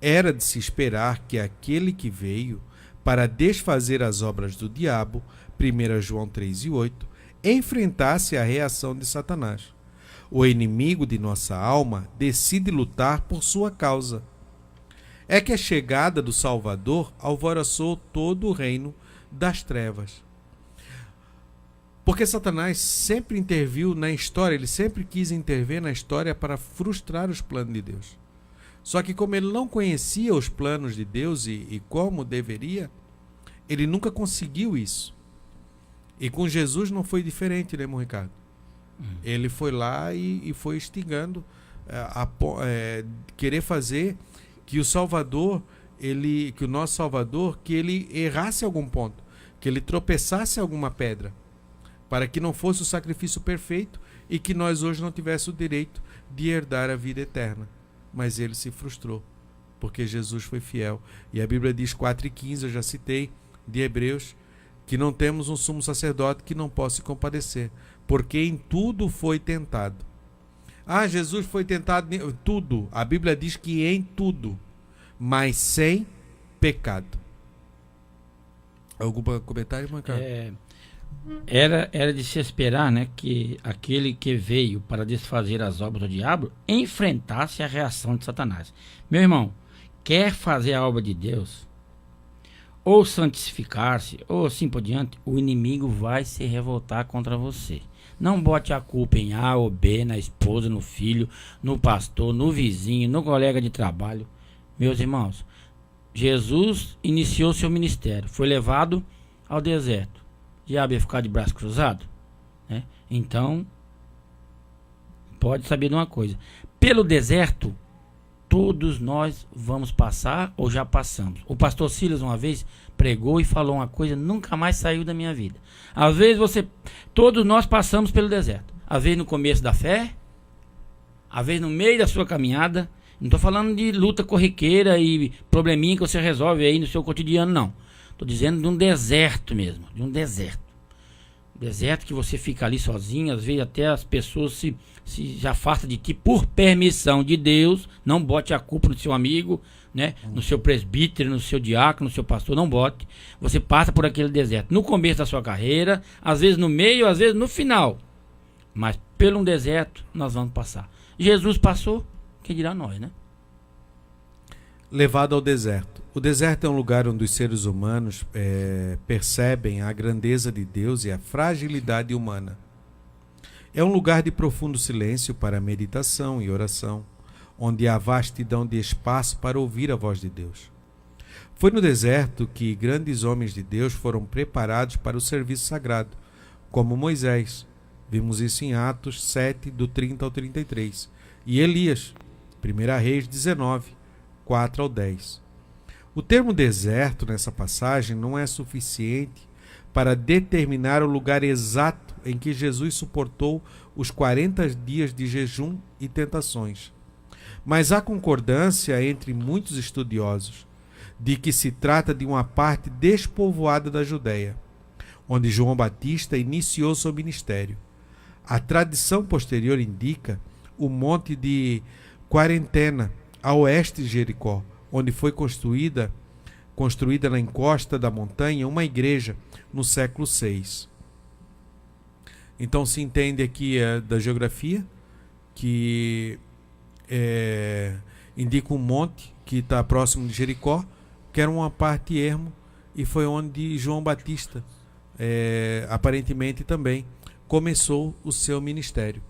Era de se esperar que aquele que veio para desfazer as obras do diabo, 1 João 3:8, enfrentasse a reação de Satanás. O inimigo de nossa alma decide lutar por sua causa. É que a chegada do Salvador alvoroçou todo o reino das trevas. Porque Satanás sempre interviu na história, ele sempre quis intervir na história para frustrar os planos de Deus. Só que como ele não conhecia os planos de Deus e como deveria, ele nunca conseguiu isso. E com Jesus não foi diferente, né, irmão Ricardo? Ele foi lá e foi instigando querer fazer que o Salvador, que o nosso Salvador, que ele errasse algum ponto, que ele tropeçasse alguma pedra, para que não fosse o sacrifício perfeito e que nós hoje não tivéssemos o direito de herdar a vida eterna. Mas ele se frustrou, porque Jesus foi fiel. E a Bíblia diz 4:15, eu já citei, de Hebreus, que não temos um sumo sacerdote que não possa se compadecer, porque em tudo foi tentado. Jesus foi tentado em tudo. A Bíblia diz que em tudo, mas sem pecado. Algum comentário, Mancado? Era de se esperar, né, que aquele que veio para desfazer as obras do diabo enfrentasse a reação de Satanás. Meu irmão, quer fazer a obra de Deus, ou santificar-se, ou assim por diante, o inimigo vai se revoltar contra você. Não bote a culpa em A ou B, na esposa, no filho, no pastor, no vizinho, no colega de trabalho. Meus irmãos, Jesus iniciou seu ministério, foi levado ao deserto. O diabo ia ficar de braço cruzado, né? Então, pode saber de uma coisa: pelo deserto, todos nós vamos passar ou já passamos. O pastor Silas uma vez pregou e falou uma coisa, nunca mais saiu da minha vida. Às vezes todos nós passamos pelo deserto. Às vezes no começo da fé, às vezes no meio da sua caminhada. Não estou falando de luta corriqueira e probleminha que você resolve aí no seu cotidiano, não. Estou dizendo de um deserto mesmo, de um deserto. Deserto que você fica ali sozinho, às vezes até as pessoas se afastam de ti por permissão de Deus. Não bote a culpa no seu amigo, né? No seu presbítero, no seu diácono, no seu pastor, não bote. Você passa por aquele deserto no começo da sua carreira, às vezes no meio, às vezes no final. Mas pelo um deserto nós vamos passar. Jesus passou, quem dirá nós, né? Levado ao deserto. O deserto é um lugar onde os seres humanos percebem a grandeza de Deus e a fragilidade humana. É um lugar de profundo silêncio para meditação e oração, onde há vastidão de espaço para ouvir a voz de Deus. Foi no deserto que grandes homens de Deus foram preparados para o serviço sagrado, como Moisés. Vimos isso em Atos 7, do 30 ao 33. E Elias, 1 Reis 19, 4 ao 10. O termo deserto nessa passagem não é suficiente para determinar o lugar exato em que Jesus suportou os 40 dias de jejum e tentações. Mas há concordância entre muitos estudiosos de que se trata de uma parte despovoada da Judéia, onde João Batista iniciou seu ministério. A tradição posterior indica o monte de Quarentena, a oeste de Jericó, onde foi construída construída na encosta da montanha, uma igreja no século VI. Então se entende aqui da geografia que indica um monte que está próximo de Jericó, que era uma parte ermo, e foi onde João Batista aparentemente também começou o seu ministério,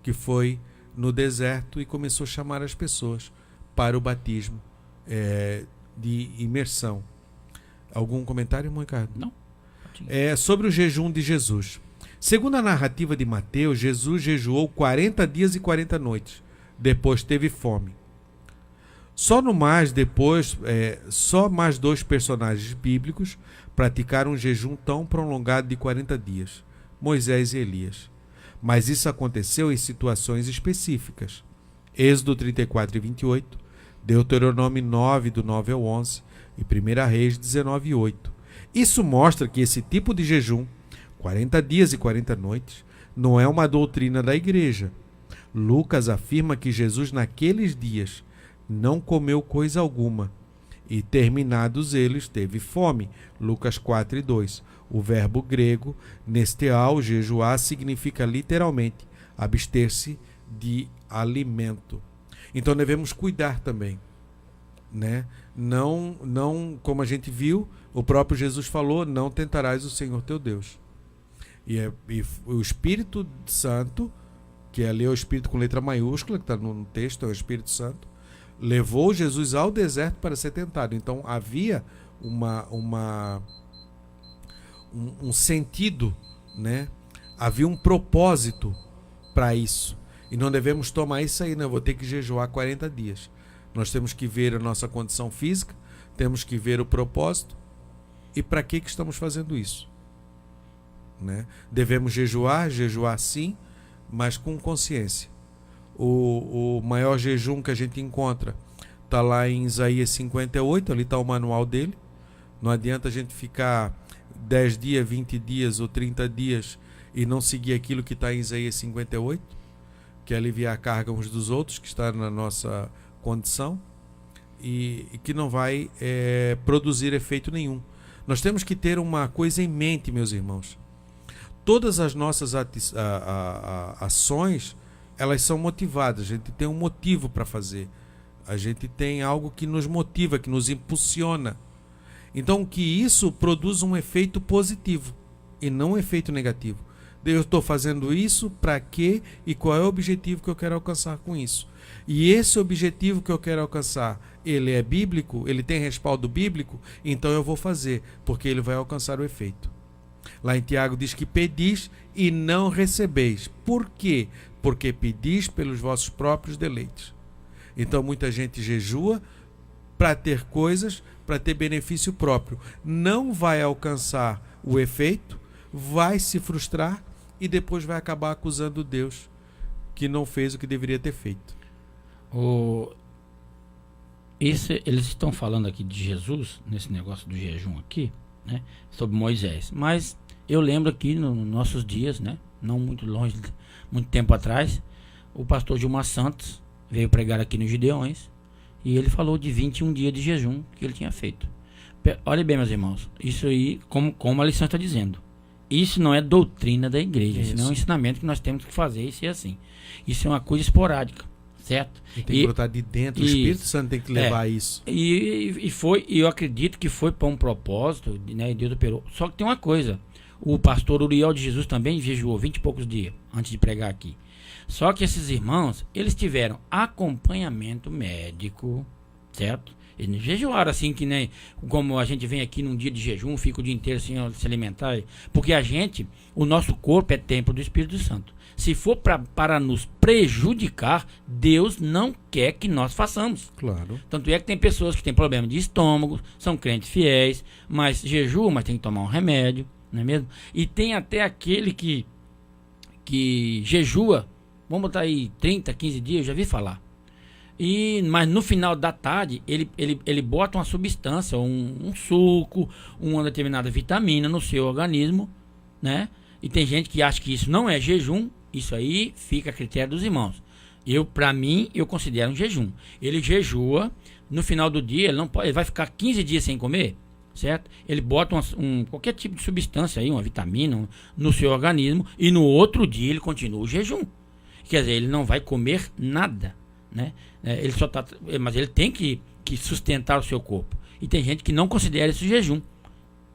que foi no deserto, e começou a chamar as pessoas para o batismo de imersão. Algum comentário, irmão Ricardo? Não. Sobre o jejum de Jesus. Segundo a narrativa de Mateus, Jesus jejuou 40 dias e 40 noites. Depois teve fome. Só mais 2 personagens bíblicos praticaram um jejum tão prolongado de 40 dias: Moisés e Elias. Mas isso aconteceu em situações específicas. Êxodo 34 e 28, Deuteronômio 9, do 9 ao 11, e 1 Reis 19 e 8. Isso mostra que esse tipo de jejum, 40 dias e 40 noites, não é uma doutrina da igreja. Lucas afirma que Jesus naqueles dias não comeu coisa alguma, e terminados eles teve fome. Lucas 4 e 2. O verbo grego nesteal, jejuar, significa literalmente abster-se de alimento. Então devemos cuidar também, né? Não, como a gente viu, o próprio Jesus falou: não tentarás o Senhor teu Deus. E o Espírito Santo, que ali é o Espírito com letra maiúscula, que está no texto, é o Espírito Santo, levou Jesus ao deserto para ser tentado. Então havia um sentido, né? Havia um propósito para isso. E não devemos tomar isso aí, né? Eu vou ter que jejuar 40 dias. Nós temos que ver a nossa condição física, temos que ver o propósito e para que estamos fazendo isso, né? Devemos jejuar sim, mas com consciência. O maior jejum que a gente encontra está lá em Isaías 58, ali está o manual dele. Não adianta a gente ficar 10 dias, 20 dias ou 30 dias e não seguir aquilo que está em Isaías 58, que é aliviar a carga uns dos outros, que está na nossa condição, e que não vai produzir efeito nenhum. Nós temos que ter uma coisa em mente, meus irmãos. Todas as nossas ações, elas são motivadas. A gente tem um motivo para fazer. A gente tem algo que nos motiva, que nos impulsiona. Então, que isso produza um efeito positivo e não um efeito negativo. Eu estou fazendo isso para quê e qual é o objetivo que eu quero alcançar com isso. E esse objetivo que eu quero alcançar, ele é bíblico, ele tem respaldo bíblico, então eu vou fazer, porque ele vai alcançar o efeito. Lá em Tiago diz que pedis e não recebeis. Por quê? Porque pedis pelos vossos próprios deleites. Então muita gente jejua para ter coisas, para ter benefício próprio. Não vai alcançar o efeito, vai se frustrar e depois vai acabar acusando Deus que não fez o que deveria ter feito. Eles estão falando aqui de Jesus, nesse negócio do jejum aqui, né, sobre Moisés. Mas eu lembro aqui nos nossos dias, né, não muito longe, muito tempo atrás, o pastor Gilmar Santos veio pregar aqui nos Gideões e ele falou de 21 dias de jejum que ele tinha feito. Olha bem, meus irmãos, isso aí, como a lição está dizendo, isso não é doutrina da igreja, isso não é um ensinamento que nós temos que fazer e ser assim. Isso é uma coisa esporádica, certo? E tem que brotar de dentro, o Espírito Santo tem que levar isso. E eu acredito que foi para um propósito, né, e Deus operou. Só que tem uma coisa, o pastor Uriel de Jesus também jejuou 20 e poucos dias antes de pregar aqui. Só que esses irmãos, eles tiveram acompanhamento médico, certo? Eles não jejuaram assim, que nem como a gente vem aqui num dia de jejum, fica o dia inteiro sem se alimentar. Porque o nosso corpo é templo do Espírito Santo. Se for para nos prejudicar, Deus não quer que nós façamos. Claro. Tanto é que tem pessoas que têm problema de estômago, são crentes fiéis, mas jejuam, mas tem que tomar um remédio, não é mesmo? E tem até aquele que jejua, vamos botar aí 30, 15 dias, eu já vi falar. Mas no final da tarde, ele bota uma substância, um suco, uma determinada vitamina no seu organismo, né? E tem gente que acha que isso não é jejum, isso aí fica a critério dos irmãos. Para mim, eu considero um jejum. Ele jejua no final do dia, ele não pode, ele vai ficar 15 dias sem comer, certo? Ele bota qualquer tipo de substância aí, uma vitamina no seu organismo, e no outro dia ele continua o jejum. Quer dizer, ele não vai comer nada, né? Ele só tá, mas ele tem que sustentar o seu corpo. E tem gente que não considera isso jejum.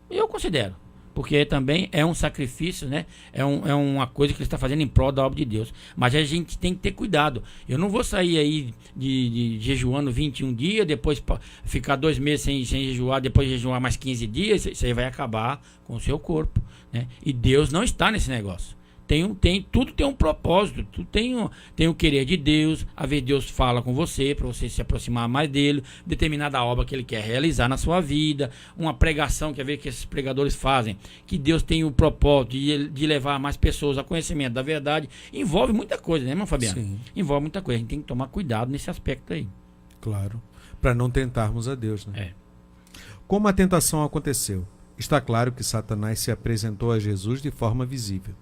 Eu considero. Porque também é um sacrifício, né? É uma coisa que ele está fazendo em prol da obra de Deus. Mas a gente tem que ter cuidado. Eu não vou sair aí de jejuando 21 dias, depois ficar 2 meses sem jejuar, depois jejuar mais 15 dias. Isso aí vai acabar com o seu corpo, né? E Deus não está nesse negócio. Tudo tem um propósito, tudo tem o querer de Deus. Às vezes Deus fala com você para você se aproximar mais dele, determinada obra que ele quer realizar na sua vida, uma pregação que esses pregadores fazem, que Deus tem o propósito de levar mais pessoas a conhecimento da verdade. Envolve muita coisa, né, irmão Fabiano? Sim. Envolve muita coisa, a gente tem que tomar cuidado nesse aspecto aí. Claro, para não tentarmos a Deus, né? É. Como a tentação aconteceu? Está claro que Satanás se apresentou a Jesus de forma visível.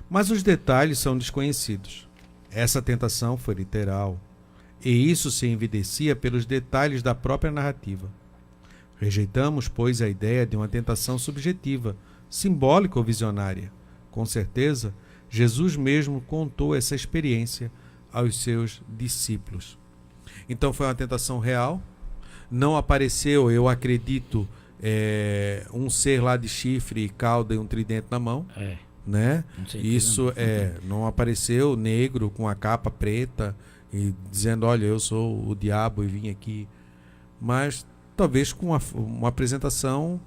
Mas os detalhes são desconhecidos. Essa tentação foi literal, e isso se evidencia pelos detalhes da própria narrativa. Rejeitamos, pois, a ideia de uma tentação subjetiva, simbólica ou visionária. Com certeza, Jesus mesmo contou essa experiência aos seus discípulos. Então foi uma tentação real. Não apareceu, eu acredito, um ser lá de chifre e cauda e um tridente na mão. Né? Isso não apareceu negro com a capa preta e dizendo, olha, eu sou o diabo e vim aqui, mas talvez com uma apresentação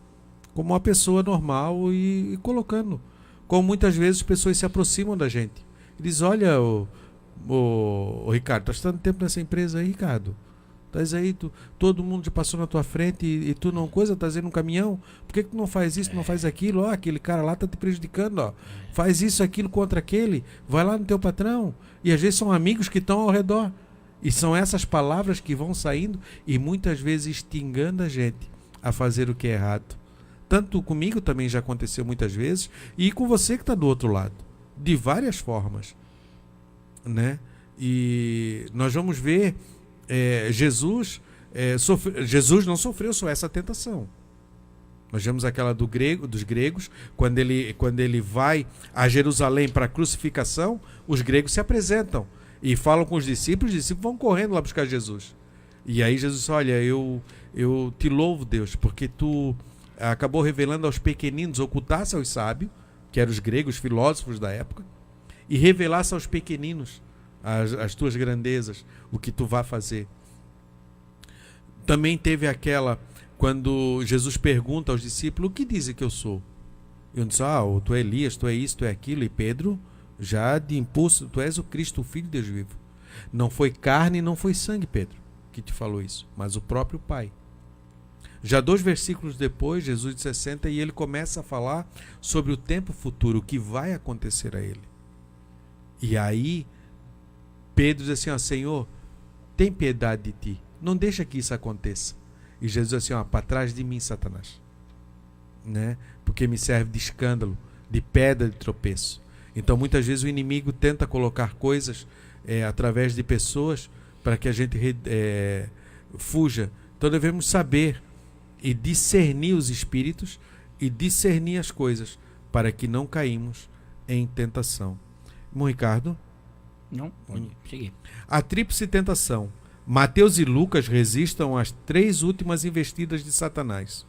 como uma pessoa normal e colocando, como muitas vezes as pessoas se aproximam da gente e dizem, olha, o Ricardo, estás tanto tempo nessa empresa aí, Ricardo, estás aí, todo mundo já passou na tua frente e tu não estás aí num caminhão, por que tu não faz isso, não faz aquilo, aquele cara lá está te prejudicando, faz isso, aquilo contra aquele, vai lá no teu patrão, e às vezes são amigos que estão ao redor, e são essas palavras que vão saindo e muitas vezes instigando a gente a fazer o que é errado. Tanto comigo também já aconteceu muitas vezes, e com você que está do outro lado, de várias formas, né? E nós vamos ver Jesus não sofreu só essa tentação. Nós vemos aquela dos gregos, quando ele vai a Jerusalém para a crucificação, os gregos se apresentam e falam com os discípulos vão correndo lá buscar Jesus. E aí Jesus diz, olha, eu te louvo, Deus, porque tu acabou revelando aos pequeninos, ocultasse aos sábios, que eram os gregos, filósofos da época, e revelasse aos pequeninos as tuas grandezas, o que tu vai fazer. Também teve aquela, quando Jesus pergunta aos discípulos, o que dizem que eu sou? E um diz, tu é Elias, tu é isso, tu é aquilo, e Pedro, já de impulso, tu és o Cristo, o Filho de Deus vivo. Não foi carne, não foi sangue, Pedro, que te falou isso, mas o próprio Pai. Já 2 versículos depois, Jesus se senta e ele começa a falar sobre o tempo futuro, o que vai acontecer a ele. E aí Pedro diz assim, Senhor, tem piedade de ti, não deixa que isso aconteça. E Jesus diz assim, para trás de mim, Satanás, né? Porque me serve de escândalo, de pedra de tropeço. Então muitas vezes o inimigo tenta colocar coisas através de pessoas para que a gente fuja. Então devemos saber e discernir os espíritos e discernir as coisas para que não caímos em tentação. Irmão Ricardo? Não, pode seguir. A tríplice tentação. Mateus e Lucas registram as 3 últimas investidas de Satanás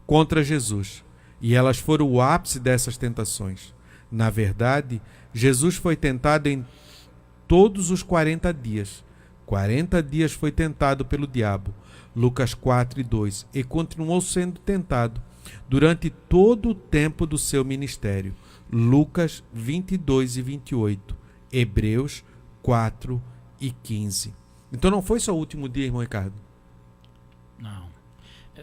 contra Jesus. E elas foram o ápice dessas tentações. Na verdade, Jesus foi tentado em todos os 40 dias. 40 dias foi tentado pelo diabo. Lucas 4:2. E continuou sendo tentado durante todo o tempo do seu ministério. Lucas 22:28. Hebreus 4:15. Então não foi só o último dia, irmão Ricardo? Não.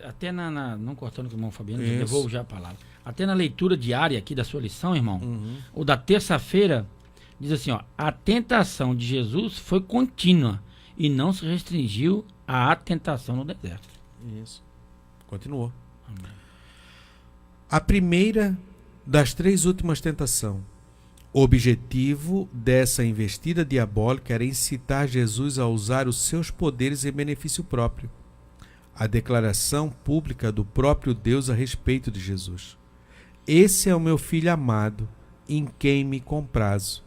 Até não cortando com o irmão Fabiano, eu devolvo já a palavra. Até na leitura diária aqui da sua lição, irmão, ou da terça-feira, diz assim, a tentação de Jesus foi contínua e não se restringiu à tentação no deserto. Isso. Continuou. Amém. A primeira das 3 últimas tentações. O objetivo dessa investida diabólica era incitar Jesus a usar os seus poderes em benefício próprio. A declaração pública do próprio Deus a respeito de Jesus. Esse é o meu filho amado, em quem me comprazo.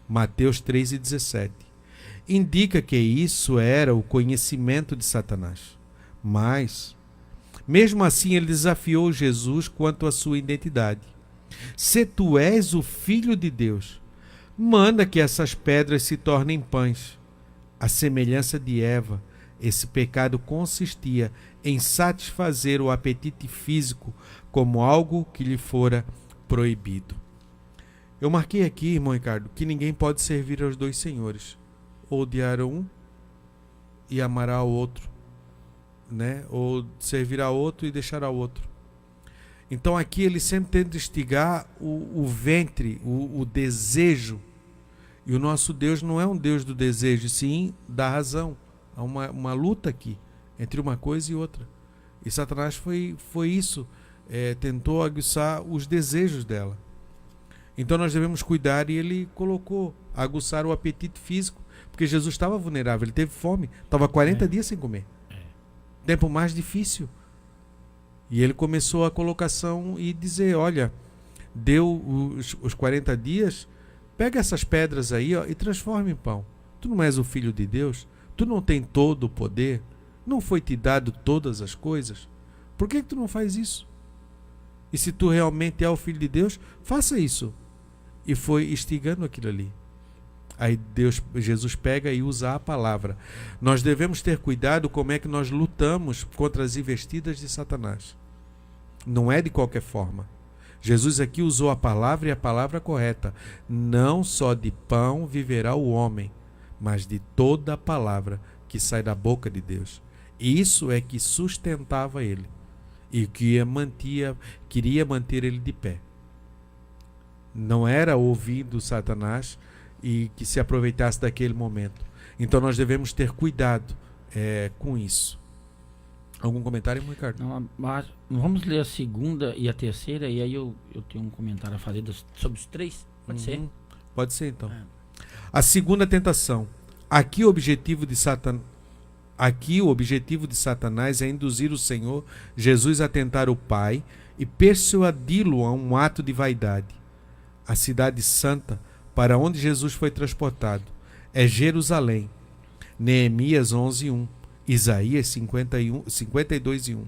Mateus 3,17. Indica que isso era o conhecimento de Satanás. Mas, mesmo assim, ele desafiou Jesus quanto à sua identidade. Se tu és o Filho de Deus, manda que essas pedras se tornem pães. À semelhança de Eva, esse pecado consistia em satisfazer o apetite físico como algo que lhe fora proibido. Eu marquei aqui, irmão Ricardo, que ninguém pode servir aos dois senhores. Ou odiar um e amará ao outro, né? Ou servir ao outro e deixar ao outro. Então aqui ele sempre tenta instigar o ventre, o desejo. E o nosso Deus não é um Deus do desejo, sim da razão. Há uma luta aqui entre uma coisa e outra. E Satanás foi isso, tentou aguçar os desejos dela. Então nós devemos cuidar, e ele colocou, aguçar o apetite físico, porque Jesus estava vulnerável, ele teve fome, estava 40 dias sem comer. Tempo mais difícil. E ele começou a colocação e dizer, olha, deu os 40 dias, pega essas pedras aí, ó, e transforma em pão. Tu não és o Filho de Deus? Tu não tem todo o poder? Não foi te dado todas as coisas? Por que tu não faz isso? E se tu realmente é o Filho de Deus, faça isso. E foi instigando aquilo ali. Aí Jesus pega e usa a palavra. Nós devemos ter cuidado como é que nós lutamos contra as investidas de Satanás. Não é de qualquer forma. Jesus aqui usou a palavra, e a palavra correta. Não só de pão viverá o homem, mas de toda a palavra que sai da boca de Deus. E isso é que sustentava ele e que queria manter ele de pé. Não era ouvindo Satanás e que se aproveitasse daquele momento. Então nós devemos ter cuidado com isso. Algum comentário, Ricardo? Não, mas vamos ler a segunda e a terceira, e aí eu tenho um comentário a fazer sobre os três. Pode ser? Pode ser, então. A segunda tentação. Aqui o objetivo de Satanás é induzir o Senhor Jesus a tentar o Pai e persuadi-lo a um ato de vaidade. A cidade santa para onde Jesus foi transportado é Jerusalém. Neemias 11:1, Isaías 52:1.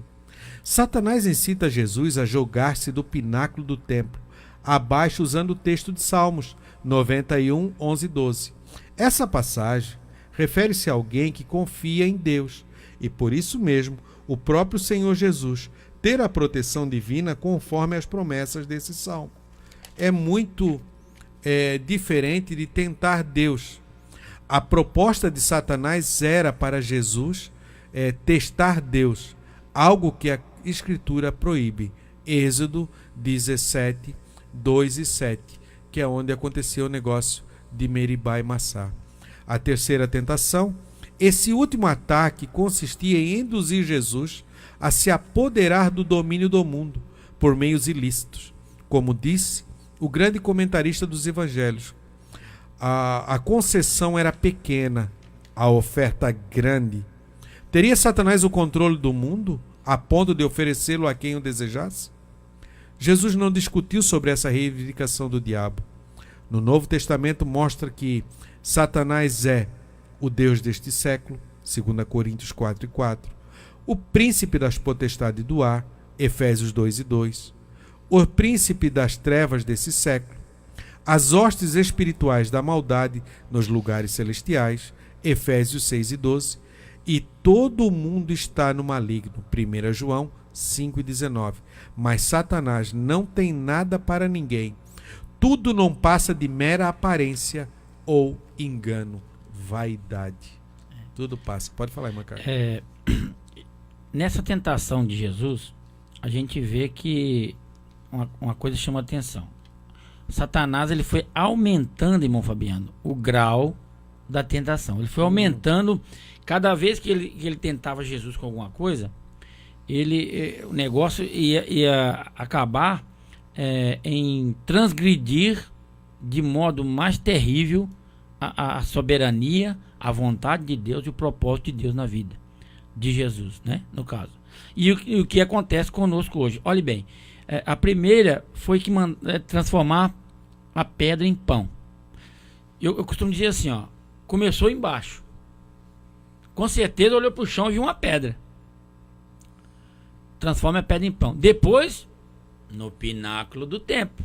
Satanás incita Jesus a jogar-se do pináculo do templo, abaixo, usando o texto de Salmos 91, 11 e 12. Essa passagem refere-se a alguém que confia em Deus e, por isso mesmo, o próprio Senhor Jesus ter a proteção divina conforme as promessas desse salmo. É muito diferente de tentar Deus. A proposta de Satanás era para Jesus testar Deus, algo que a Escritura proíbe. Êxodo 17, 2 e 7, que é onde aconteceu o negócio de Meribá e Massá. A terceira tentação, esse último ataque consistia em induzir Jesus a se apoderar do domínio do mundo por meios ilícitos. Como disse o grande comentarista dos evangelhos, a concessão era pequena, a oferta grande. Teria Satanás o controle do mundo a ponto de oferecê-lo a quem o desejasse? Jesus não discutiu sobre essa reivindicação do diabo. No Novo Testamento mostra que Satanás é o Deus deste século, 2 Coríntios 4:4, o príncipe das potestades do ar, Efésios 2:2, o príncipe das trevas desse século, as hostes espirituais da maldade nos lugares celestiais, Efésios 6:12, e todo o mundo está no maligno, 1 João 5:19. Mas Satanás não tem nada para ninguém. Tudo não passa de mera aparência ou engano, vaidade. Tudo passa. Pode falar, irmã Carla. Nessa tentação de Jesus, a gente vê que uma coisa chama atenção. Satanás ele foi aumentando, irmão Fabiano, o grau da tentação. Ele foi aumentando. Cada vez que ele tentava Jesus com alguma coisa, o negócio ia acabar em transgredir de modo mais terrível a soberania, a vontade de Deus e o propósito de Deus na vida de Jesus, né? No caso. E o que acontece conosco hoje? Olhe bem, a primeira foi que transformar a pedra em pão. Eu costumo dizer assim, ó, começou embaixo. Com certeza olhou para o chão e viu uma pedra. Transforma a pedra em pão. Depois, no pináculo do templo.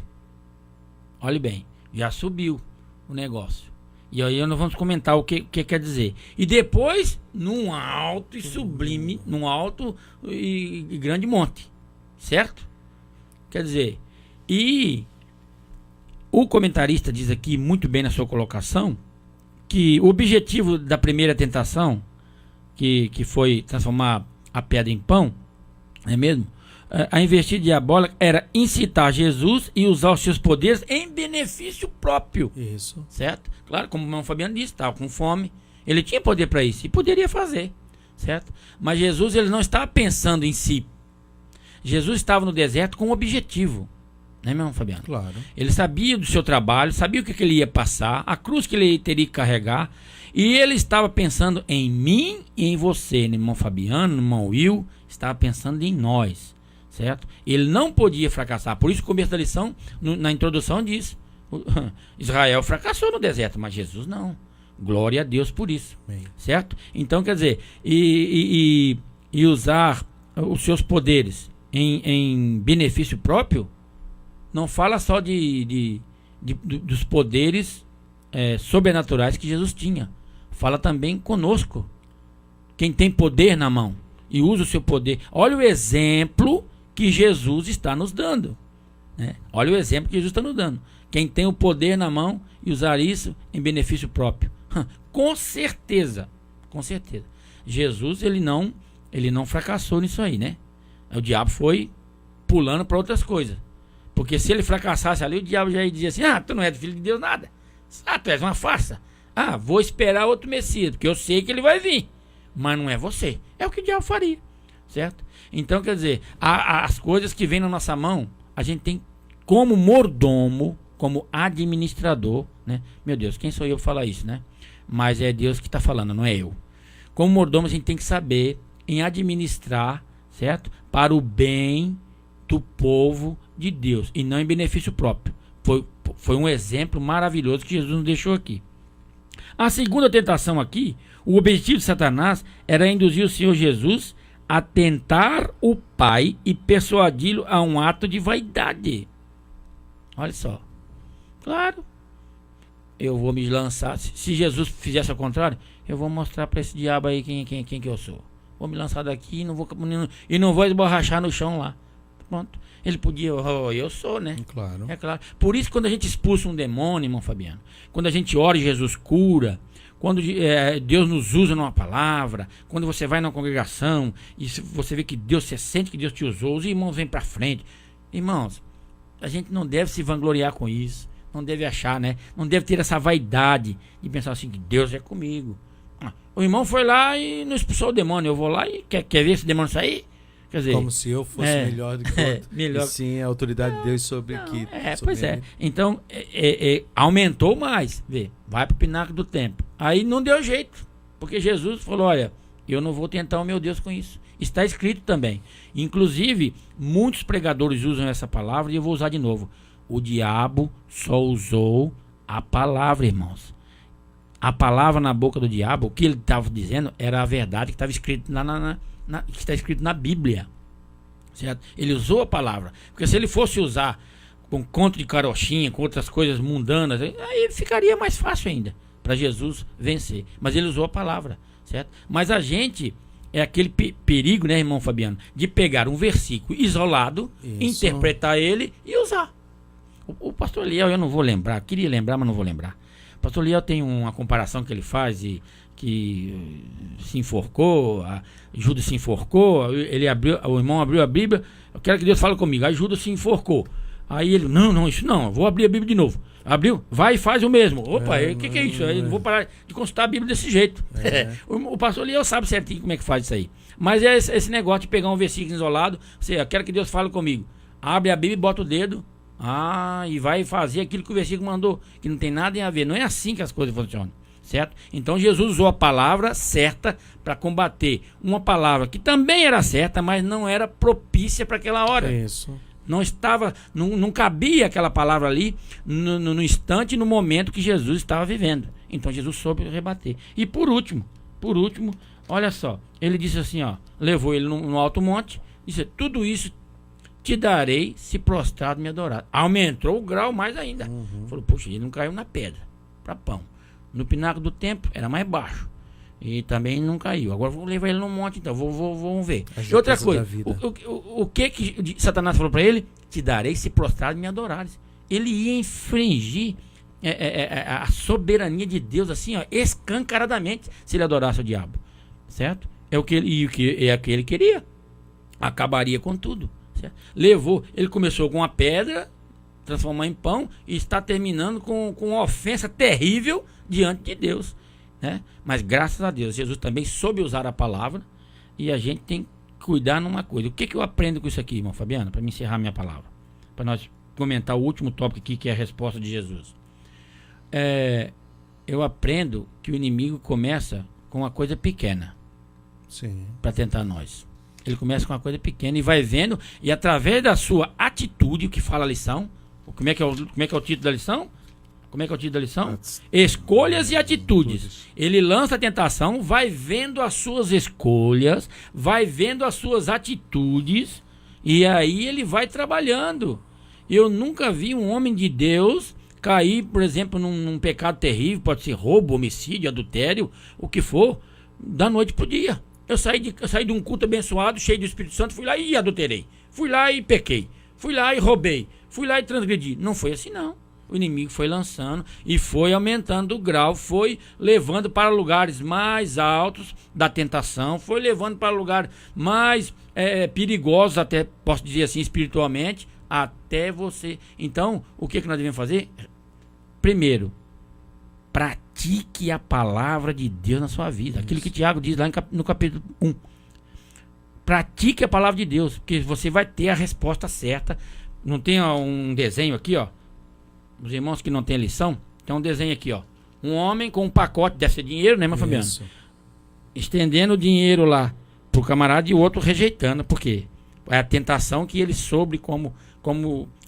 Olhe bem, já subiu o negócio. E aí nós vamos comentar o que quer dizer. E depois, num alto e sublime, num alto e grande monte. Certo? Quer dizer, e o comentarista diz aqui muito bem na sua colocação que o objetivo da primeira tentação, que foi transformar a pedra em pão, não é mesmo? A investida diabólica era incitar Jesus e usar os seus poderes em benefício próprio. Isso. Certo? Claro, como o irmão Fabiano disse, estava com fome. Ele tinha poder para isso e poderia fazer. Certo? Mas Jesus, ele não estava pensando em si. Jesus estava no deserto com um objetivo. Não é mesmo, Fabiano? Claro. Ele sabia do seu trabalho, sabia o que ele ia passar, a cruz que ele teria que carregar. E ele estava pensando em mim e em você, no irmão Fabiano, no irmão Will. Estava pensando em nós. Certo? Ele não podia fracassar. Por isso, o começo da lição, na introdução, diz: Israel fracassou no deserto, mas Jesus não. Glória a Deus por isso. Bem. Certo? Então, quer dizer, e usar os seus poderes em benefício próprio, não fala só dos poderes sobrenaturais que Jesus tinha. Fala também conosco. Quem tem poder na mão e usa o seu poder. Olha o exemplo que Jesus está nos dando, né? Olha o exemplo que Jesus está nos dando. Quem tem o poder na mão e usar isso em benefício próprio. Com certeza. Jesus, ele não fracassou nisso aí, né? O diabo foi pulando para outras coisas. Porque se ele fracassasse ali, o diabo já ia dizer assim: tu não és filho de Deus nada. Tu és uma farsa. Vou esperar outro Messias, porque eu sei que ele vai vir. Mas não é você. É o que o diabo faria. Certo? Então, quer dizer, as coisas que vêm na nossa mão, a gente tem como mordomo, como administrador, né? Meu Deus, quem sou eu para falar isso, né? Mas é Deus que está falando, não é eu. Como mordomo, a gente tem que saber em administrar, certo? Para o bem do povo de Deus e não em benefício próprio. Foi um exemplo maravilhoso que Jesus nos deixou aqui. A segunda tentação aqui, o objetivo de Satanás era induzir o Senhor Jesus a tentar o Pai e persuadi-lo a um ato de vaidade. Olha só. Claro. Eu vou me lançar. Se Jesus fizesse ao contrário, eu vou mostrar para esse diabo aí quem que eu sou. Vou me lançar daqui e não vou esborrachar no chão lá. Pronto. Ele podia, eu sou, né? Claro. É claro. Por isso, quando a gente expulsa um demônio, irmão Fabiano, quando a gente ora e Jesus cura, quando Deus nos usa numa palavra, quando você vai numa congregação e você vê que Deus, você sente que Deus te usou, os irmãos vêm para frente. Irmãos, a gente não deve se vangloriar com isso, não deve achar, né? Não deve ter essa vaidade de pensar assim, que Deus é comigo. O irmão foi lá e não expulsou o demônio, eu vou lá e quer ver esse demônio sair? Quer dizer, como se eu fosse melhor do que o outro. Melhor. E sim, a autoridade de Deus sobre aqui. Pois é. Então, aumentou mais. Vai para o pináculo do templo. Aí não deu jeito. Porque Jesus falou: olha, eu não vou tentar o meu Deus com isso. Está escrito também. Inclusive, muitos pregadores usam essa palavra e eu vou usar de novo. O diabo só usou a palavra, irmãos. A palavra na boca do diabo, o que ele estava dizendo era a verdade que estava escrito que está escrito na Bíblia, certo? Ele usou a palavra, porque se ele fosse usar com conto de carochinha, com outras coisas mundanas, aí ficaria mais fácil ainda para Jesus vencer. Mas ele usou a palavra, certo? Mas a gente é aquele perigo, né, irmão Fabiano, de pegar um versículo isolado, interpretar ele e usar. O pastor Liel, eu não vou lembrar, queria lembrar, mas não vou lembrar. O pastor Liel tem uma comparação que ele faz e que se enforcou, Judas se enforcou, o irmão abriu a Bíblia, eu quero que Deus fale comigo, aí Judas se enforcou. Aí ele, não, isso não, eu vou abrir a Bíblia de novo. Abriu, vai e faz o mesmo. Opa, o que é isso? Eu não vou parar de consultar a Bíblia desse jeito. O pastor Liel sabe certinho como é que faz isso aí. Mas é esse negócio de pegar um versículo isolado, eu quero que Deus fale comigo. Abre a Bíblia e bota o dedo e vai fazer aquilo que o versículo mandou, que não tem nada a ver. Não é assim que as coisas funcionam, certo? Então Jesus usou a palavra certa para combater uma palavra que também era certa, mas não era propícia para aquela hora. Isso. Não estava, não cabia aquela palavra ali no instante, no momento que Jesus estava vivendo. Então Jesus soube rebater. E por último, olha só, ele disse assim, ó, levou ele no alto monte, disse: tudo isso te darei se prostrado me adorar. Aumentou o grau mais ainda. Falou: puxa, ele não caiu na pedra para pão. No pináculo do templo era mais baixo. E também não caiu. Agora vou levar ele no monte, então. Vamos ver. E outra coisa, o que Satanás falou para ele? Te darei se prostrado me adorares. Ele ia infringir a soberania de Deus, assim, ó, escancaradamente, se ele adorasse o diabo. Certo? É o que ele queria. Acabaria com tudo. Certo? Levou, ele começou com uma pedra, transformou em pão, e está terminando com uma ofensa terrível diante de Deus. Né? Mas graças a Deus, Jesus também soube usar a palavra, e a gente tem que cuidar numa coisa. O que eu aprendo com isso aqui, irmão Fabiano, para me encerrar minha palavra, para nós comentar o último tópico aqui, que é a resposta de Jesus. Eu aprendo que o inimigo começa com uma coisa pequena para tentar nós. Ele começa com uma coisa pequena e vai vendo, e através da sua atitude, o que fala a lição, como é que é o título da lição? Como é que é o título da lição? Escolhas e atitudes. Ele lança a tentação, vai vendo as suas escolhas, vai vendo as suas atitudes, e aí ele vai trabalhando. Eu nunca vi um homem de Deus cair, por exemplo, num pecado terrível, pode ser roubo, homicídio, adultério, o que for, da noite pro dia. Eu saí de um culto abençoado, cheio do Espírito Santo, fui lá e adulterei. Fui lá e pequei. Fui lá e roubei. Fui lá e transgredi. Não foi assim, não. O inimigo foi lançando e foi aumentando o grau, foi levando para lugares mais altos da tentação, foi levando para lugares mais perigosos, até posso dizer assim, espiritualmente, até você. Então, o que nós devemos fazer? Primeiro, pratique a palavra de Deus na sua vida. Aquilo que Tiago diz lá no capítulo 1. Pratique a palavra de Deus, porque você vai ter a resposta certa. Não tem um desenho aqui, ó? Os irmãos que não têm lição, tem um desenho aqui, ó. Um homem com um pacote, deve ser dinheiro, né, meu Fabiano? Estendendo o dinheiro lá pro camarada e o outro rejeitando. Por quê? É a tentação que ele soube como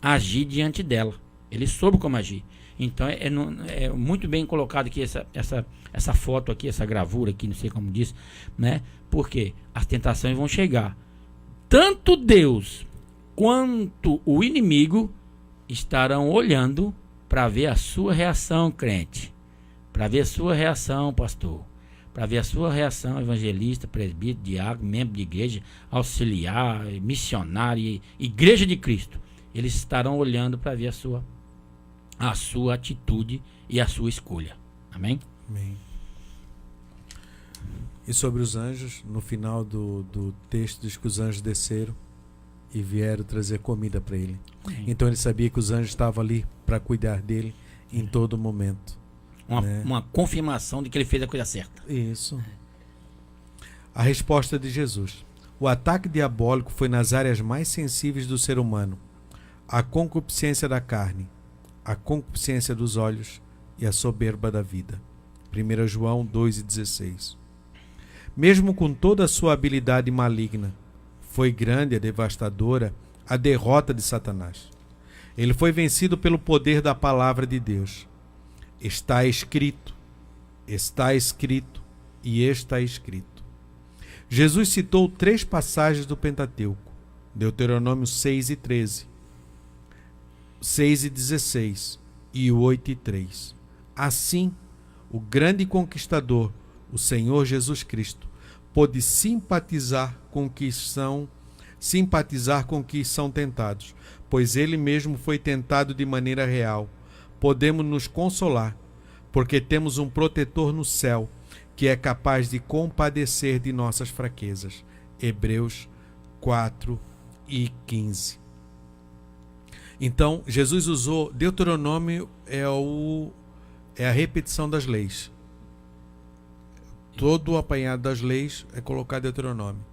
agir diante dela. Ele soube como agir. Então é muito bem colocado aqui essa foto aqui, essa gravura aqui, não sei como diz, né? Porque as tentações vão chegar. Tanto Deus quanto o inimigo estarão olhando para ver a sua reação, crente, para ver a sua reação, pastor, para ver a sua reação, evangelista, presbítero, diácono, membro de igreja, auxiliar, missionário, igreja de Cristo. Eles estarão olhando para ver a sua atitude e a sua escolha. Amém? Amém. E sobre os anjos, no final do texto diz que os anjos desceram e vieram trazer comida para ele. Então ele sabia que os anjos estavam ali para cuidar dele em todo momento. Uma confirmação de que ele fez a coisa certa. Isso. A resposta de Jesus. O ataque diabólico foi nas áreas mais sensíveis do ser humano: a concupiscência da carne, a concupiscência dos olhos e a soberba da vida. 1 João 2,16. Mesmo com toda a sua habilidade maligna, foi grande e devastadora a derrota de Satanás. Ele foi vencido pelo poder da palavra de Deus. Está escrito e está escrito. Jesus citou 3 passagens do Pentateuco: Deuteronômio 6:13, 6:16 e 8:3. Assim, o grande conquistador, o Senhor Jesus Cristo, pôde simpatizar com que são tentados, pois ele mesmo foi tentado de maneira real. Podemos nos consolar, porque temos um protetor no céu, que é capaz de compadecer de nossas fraquezas. Hebreus 4:15. Então, Jesus usou Deuteronômio, é a repetição das leis. Todo o apanhado das leis é colocado em Deuteronômio.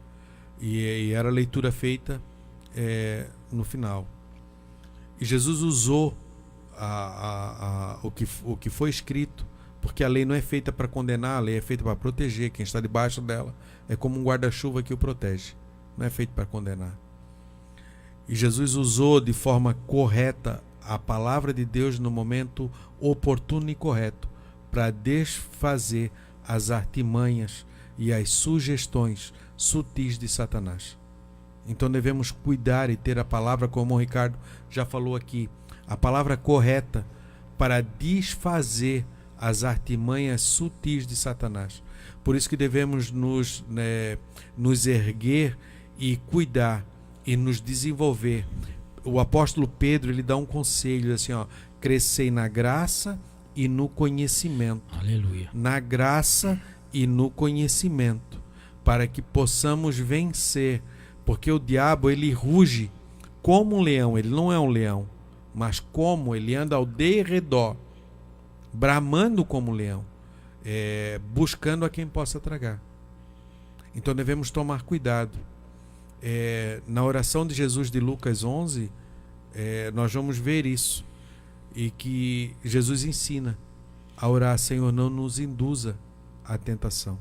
E era a leitura feita no final. E Jesus usou o que foi escrito, porque a lei não é feita para condenar, a lei é feita para proteger. Quem está debaixo dela é como um guarda-chuva que o protege, não é feito para condenar. E Jesus usou de forma correta a palavra de Deus no momento oportuno e correto para desfazer as artimanhas e as sugestões sutis de Satanás. Então devemos cuidar e ter a palavra, como o Ricardo já falou aqui, a palavra correta para desfazer as artimanhas sutis de Satanás. Por isso que devemos nos erguer e cuidar e nos desenvolver. O apóstolo Pedro, ele dá um conselho assim, crescei na graça e no conhecimento. Aleluia. Na graça e no conhecimento, para que possamos vencer, porque o diabo, ele ruge como um leão. Ele não é um leão, mas como ele anda ao derredor, bramando como um leão, buscando a quem possa tragar. Então devemos tomar cuidado. Na oração de Jesus de Lucas 11, nós vamos ver isso, e que Jesus ensina a orar: Senhor, não nos induza à tentação,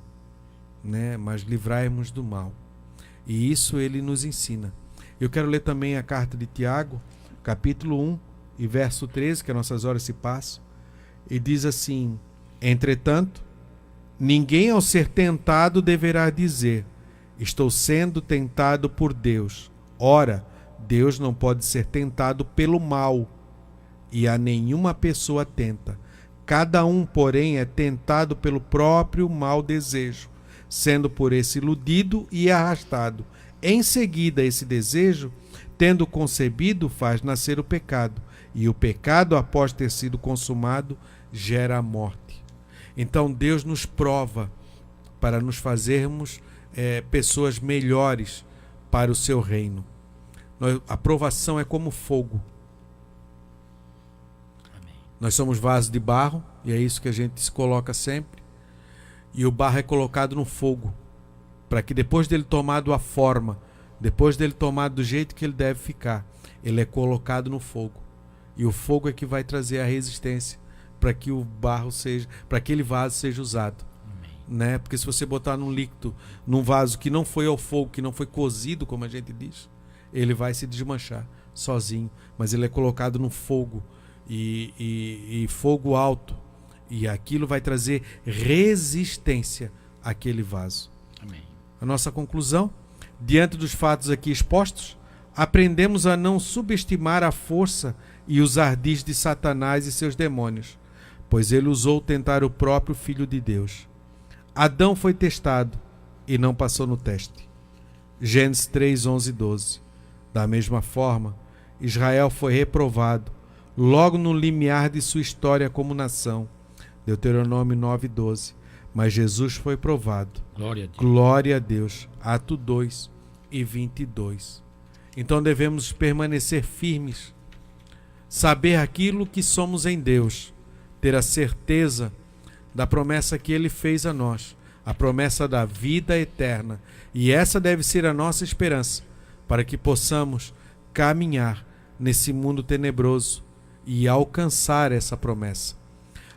mas livrai-nos do mal. E isso ele nos ensina. Eu quero ler também a carta de Tiago, capítulo 1 e verso 13, que as nossas horas se passam, e diz assim: entretanto, ninguém ao ser tentado deverá dizer: estou sendo tentado por Deus. Ora, Deus não pode ser tentado pelo mal, e a nenhuma pessoa tenta. Cada um, porém, é tentado pelo próprio mau desejo, sendo por esse iludido e arrastado. Em seguida, esse desejo, tendo concebido, faz nascer o pecado, e o pecado, após ter sido consumado, gera a morte. Então Deus nos prova para nos fazermos pessoas melhores para o seu reino. A provação é como fogo. Amém. Nós somos vasos de barro, e é isso que a gente se coloca sempre, e o barro é colocado no fogo, para que depois dele tomado a forma, depois dele tomado do jeito que ele deve ficar, ele é colocado no fogo, e o fogo é que vai trazer a resistência para que o barro seja, para que aquele vaso seja usado. Porque se você botar num líquido, num vaso que não foi ao fogo, que não foi cozido, como a gente diz, ele vai se desmanchar sozinho. Mas ele é colocado no fogo, e fogo alto, e aquilo vai trazer resistência àquele vaso. Amém. A nossa conclusão: diante dos fatos aqui expostos, aprendemos a não subestimar a força e os ardis de Satanás e seus demônios, pois ele usou tentar o próprio Filho de Deus. Adão foi testado e não passou no teste. Gênesis 3, 11 e 12. Da mesma forma, Israel foi reprovado logo no limiar de sua história como nação. Deuteronômio 9, 12. Mas Jesus foi provado. Glória a Deus. Glória a Deus. Ato 2 e 22. Então devemos permanecer firmes, saber aquilo que somos em Deus, ter a certeza da promessa que Ele fez a nós, a promessa da vida eterna. E essa deve ser a nossa esperança, para que possamos caminhar nesse mundo tenebroso e alcançar essa promessa.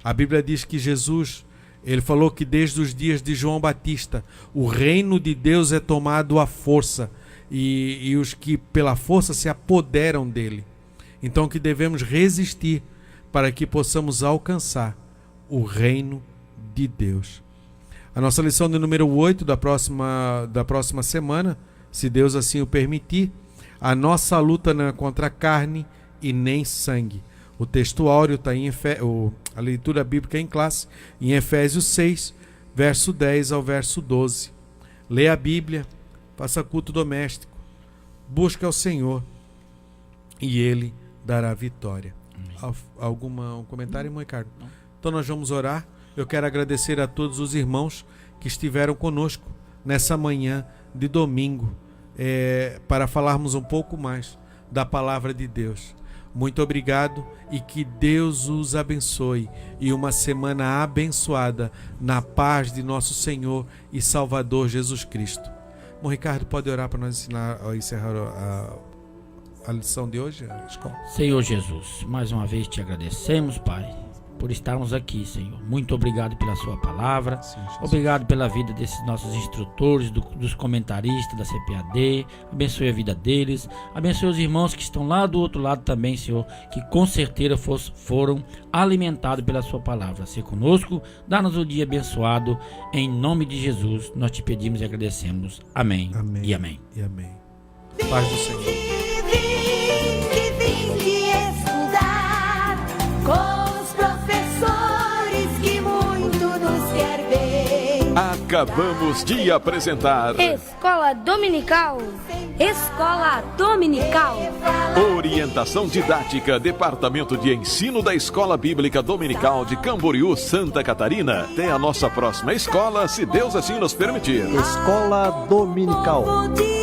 A Bíblia diz que Jesus, ele falou que desde os dias de João Batista, o reino de Deus é tomado à força, e os que pela força se apoderam dele. Então que devemos resistir para que possamos alcançar o reino de Deus. A nossa lição de número 8 da próxima semana, se Deus assim o permitir: a nossa luta não é contra carne e nem sangue. O texto áureo está a leitura bíblica em classe, em Efésios 6, verso 10 ao verso 12. Leia a Bíblia, faça culto doméstico, busque ao Senhor e Ele dará vitória. Um comentário, irmão Ricardo? Não. Então nós vamos orar. Eu quero agradecer a todos os irmãos que estiveram conosco nessa manhã de domingo, para falarmos um pouco mais da palavra de Deus. Muito obrigado, e que Deus os abençoe, e uma semana abençoada na paz de nosso Senhor e Salvador Jesus Cristo. Bom, Ricardo, pode orar para nós encerrar a lição de hoje, a escola. Senhor Jesus, mais uma vez te agradecemos, Pai, por estarmos aqui, Senhor. Muito obrigado pela sua palavra. Sim, Jesus. Obrigado pela vida desses nossos instrutores, dos comentaristas da CPAD. Abençoe a vida deles. Abençoe os irmãos que estão lá do outro lado também, Senhor, que com certeza foram alimentados pela sua palavra. Se conosco, dá-nos o dia abençoado. Em nome de Jesus, nós te pedimos e agradecemos. Amém, Amém. e amém. E amém. Paz do Senhor. Vim estudar com os professores que muito nos quer bem. Acabamos de apresentar Escola Dominical. Escola Dominical. Orientação Didática, Departamento de Ensino da Escola Bíblica Dominical de Camboriú, Santa Catarina. Até a nossa próxima escola, se Deus assim nos permitir. Escola Dominical. Povo de